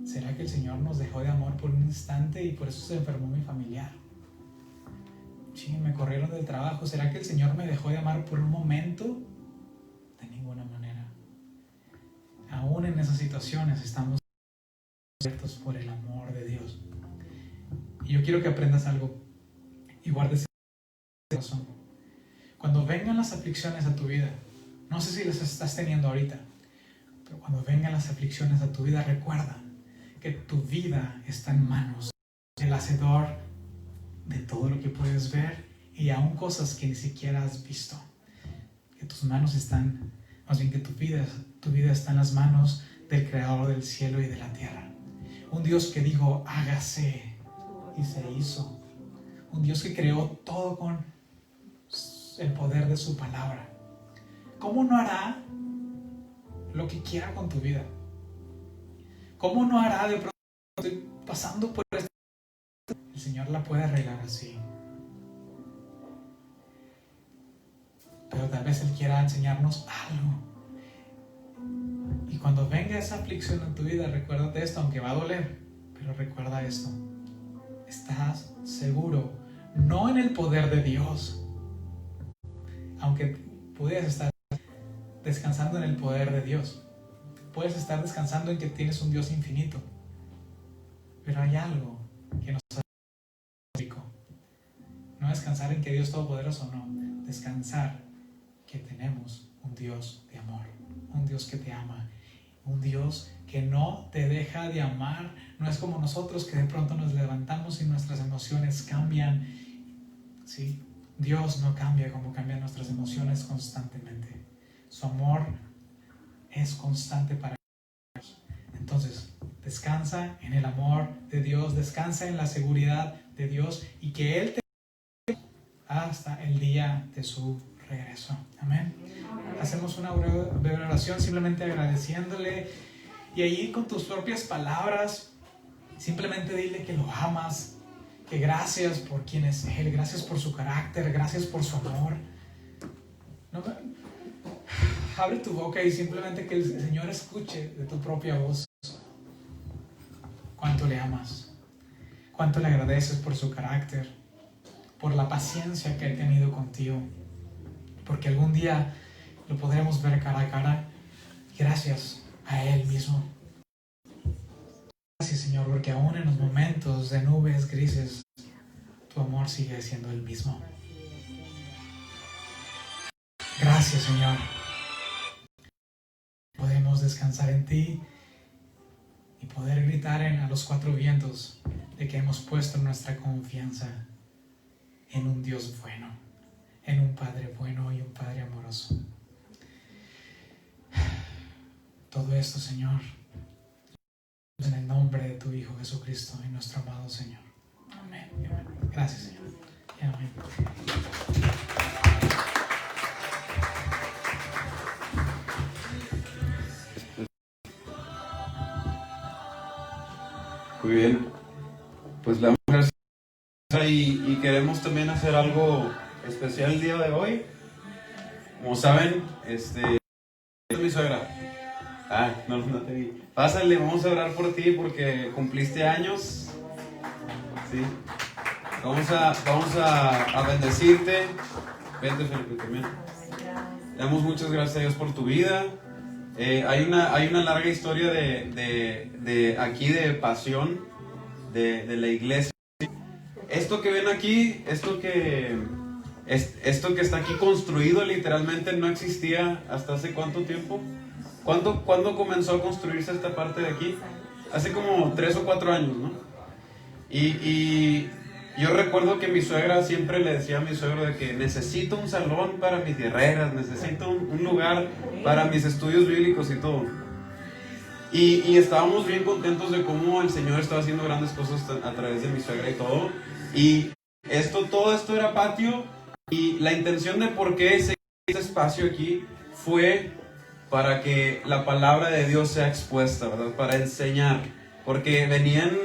¿Será que el Señor nos dejó de amor por un instante y por eso se enfermó mi familiar? Sí, me corrieron del trabajo. ¿Será que el Señor me dejó de amar por un momento? De ninguna manera. Aún en esas situaciones estamos abiertos por el amor de Dios. Y yo quiero que aprendas algo y guardes corazón. Cuando vengan las aflicciones a tu vida, no sé si las estás teniendo ahorita, pero cuando vengan las aflicciones a tu vida, recuerda que tu vida está en manos del Hacedor de todo lo que puedes ver y aún cosas que ni siquiera has visto. Que tus manos están, más bien que tu vida está en las manos del Creador del cielo y de la tierra. Un Dios que dijo, hágase, y se hizo. Un Dios que creó todo con el poder de su palabra. ¿Cómo no hará lo que quiera con tu vida? ¿Cómo no hará de pronto estoy pasando por esto? El Señor la puede arreglar así. Pero tal vez Él quiera enseñarnos algo. Y cuando venga esa aflicción en tu vida, recuérdate esto, aunque va a doler, pero recuerda esto. Estás seguro, no en el poder de Dios, aunque pudieras estar descansando en el poder de Dios, puedes estar descansando en que tienes un Dios infinito, pero hay algo que nos hace rico. No descansar en que Dios es todopoderoso, no, descansar que tenemos un Dios de amor, un Dios que te ama, un Dios que no te deja de amar. No es como nosotros que de pronto nos levantamos y nuestras emociones cambian, ¿sí? Dios no cambia como cambian nuestras emociones constantemente. Su amor es constante para nosotros. Entonces, descansa en el amor de Dios, descansa en la seguridad de Dios y que Él te hasta el día de su regreso. Amén. Hacemos una breve oración simplemente agradeciéndole y ahí con tus propias palabras simplemente dile que lo amas, que gracias por quién es Él, gracias por su carácter, gracias por su amor. Abre tu boca y simplemente que el Señor escuche de tu propia voz cuánto le amas, cuánto le agradeces por su carácter, por la paciencia que ha tenido contigo, porque algún día lo podremos ver cara a cara. Gracias a Él mismo. Gracias, Señor, porque aún en los momentos de nubes grises, tu amor sigue siendo el mismo. Gracias, Señor. Podemos descansar en ti y poder gritar a los cuatro vientos de que hemos puesto nuestra confianza en un Dios bueno, en un Padre bueno y un Padre amoroso. Todo esto, Señor, en el nombre de tu Hijo Jesucristo y nuestro amado Señor. Amén. Amén. Gracias, Señor. Amén. Muy bien, pues le damos gracias y queremos también hacer algo especial el día de hoy. Como saben, es mi suegra. No te vi. Pásale, vamos a orar por ti porque cumpliste años. Sí. Vamos a bendecirte. Vente, Felipe, también. Le damos muchas gracias a Dios por tu vida. Hay una larga historia de aquí de pasión de la iglesia. Esto que ven aquí, esto que está aquí construido literalmente no existía hasta hace ¿cuánto tiempo? ¿Cuándo comenzó a construirse esta parte de aquí? Hace como 3 o 4 años, ¿no? Y yo recuerdo que mi suegra siempre le decía a mi suegro de que necesito un salón para mis guerreras, necesito un lugar para mis estudios bíblicos y todo. Y estábamos bien contentos de cómo el Señor estaba haciendo grandes cosas a través de mi suegra y todo. Y todo esto era patio, y la intención de por qué este espacio aquí fue para que la palabra de Dios sea expuesta, ¿verdad? Para enseñar, porque venían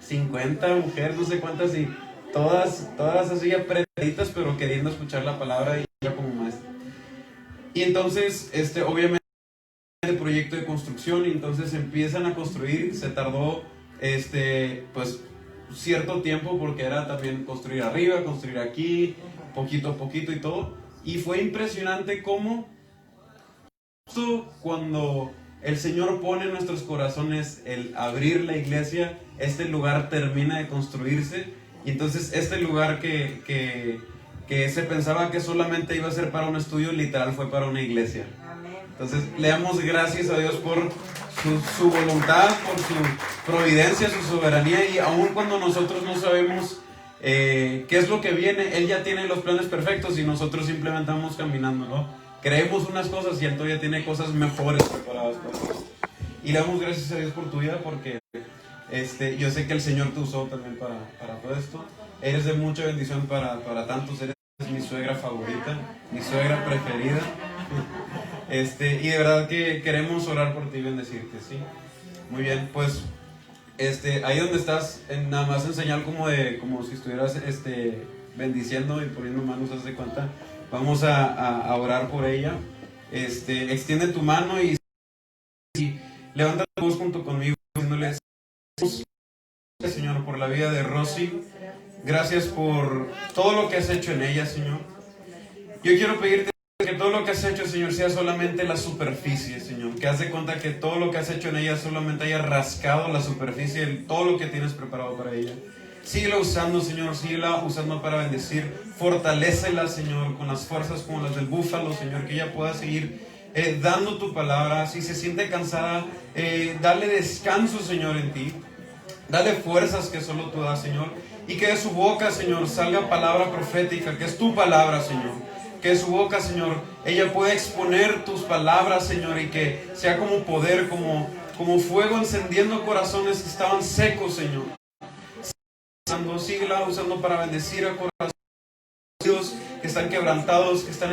50 mujeres, no sé cuántas, y todas así apretaditas, pero queriendo escuchar la palabra y yo como maestro. Y entonces, obviamente, el proyecto de construcción, y entonces empiezan a construir. Se tardó, pues cierto tiempo, porque era también construir arriba, construir aquí, poquito a poquito y todo. Y fue impresionante cómo justo cuando el Señor pone en nuestros corazones el abrir la iglesia, este lugar termina de construirse. Y entonces este lugar que se pensaba que solamente iba a ser para un estudio, literal fue para una iglesia. Entonces le damos gracias a Dios por su voluntad, por su providencia, su soberanía, y aun cuando nosotros no sabemos qué es lo que viene, Él ya tiene los planes perfectos y nosotros simplemente vamos caminando, ¿no? Creemos unas cosas y Él todavía tiene cosas mejores preparadas para nosotros. Y le damos gracias a Dios por tu vida, porque yo sé que el Señor te usó también para todo esto. Eres de mucha bendición para tantos. Eres mi suegra favorita, mi suegra preferida. Y de verdad que queremos orar por ti y bendecirte, ¿sí? Muy bien, pues ahí donde estás, nada más en señal como si estuvieras bendiciendo y poniendo manos, haz de cuenta. Vamos a orar por ella. Extiende tu mano y levanta tu voz junto conmigo, diciéndole: Señor, por la vida de Rosy, gracias por todo lo que has hecho en ella, Señor. Yo quiero pedirte que todo lo que has hecho, Señor, sea solamente la superficie, Señor. Que haz de cuenta que todo lo que has hecho en ella solamente haya rascado la superficie de todo lo que tienes preparado para ella. Síguela usando, Señor, síguela usando para bendecir. Fortalécela, Señor, con las fuerzas como las del búfalo, Señor, que ella pueda seguir dando tu palabra. Si se siente cansada, dale descanso, Señor, en ti. Dale fuerzas que solo tú das, Señor. Y que de su boca, Señor, salga palabra profética, que es tu palabra, Señor. Que de su boca, Señor, ella pueda exponer tus palabras, Señor, y que sea como poder, como fuego encendiendo corazones que estaban secos, Señor. Síguela usando para bendecir a corazones que están quebrantados, que están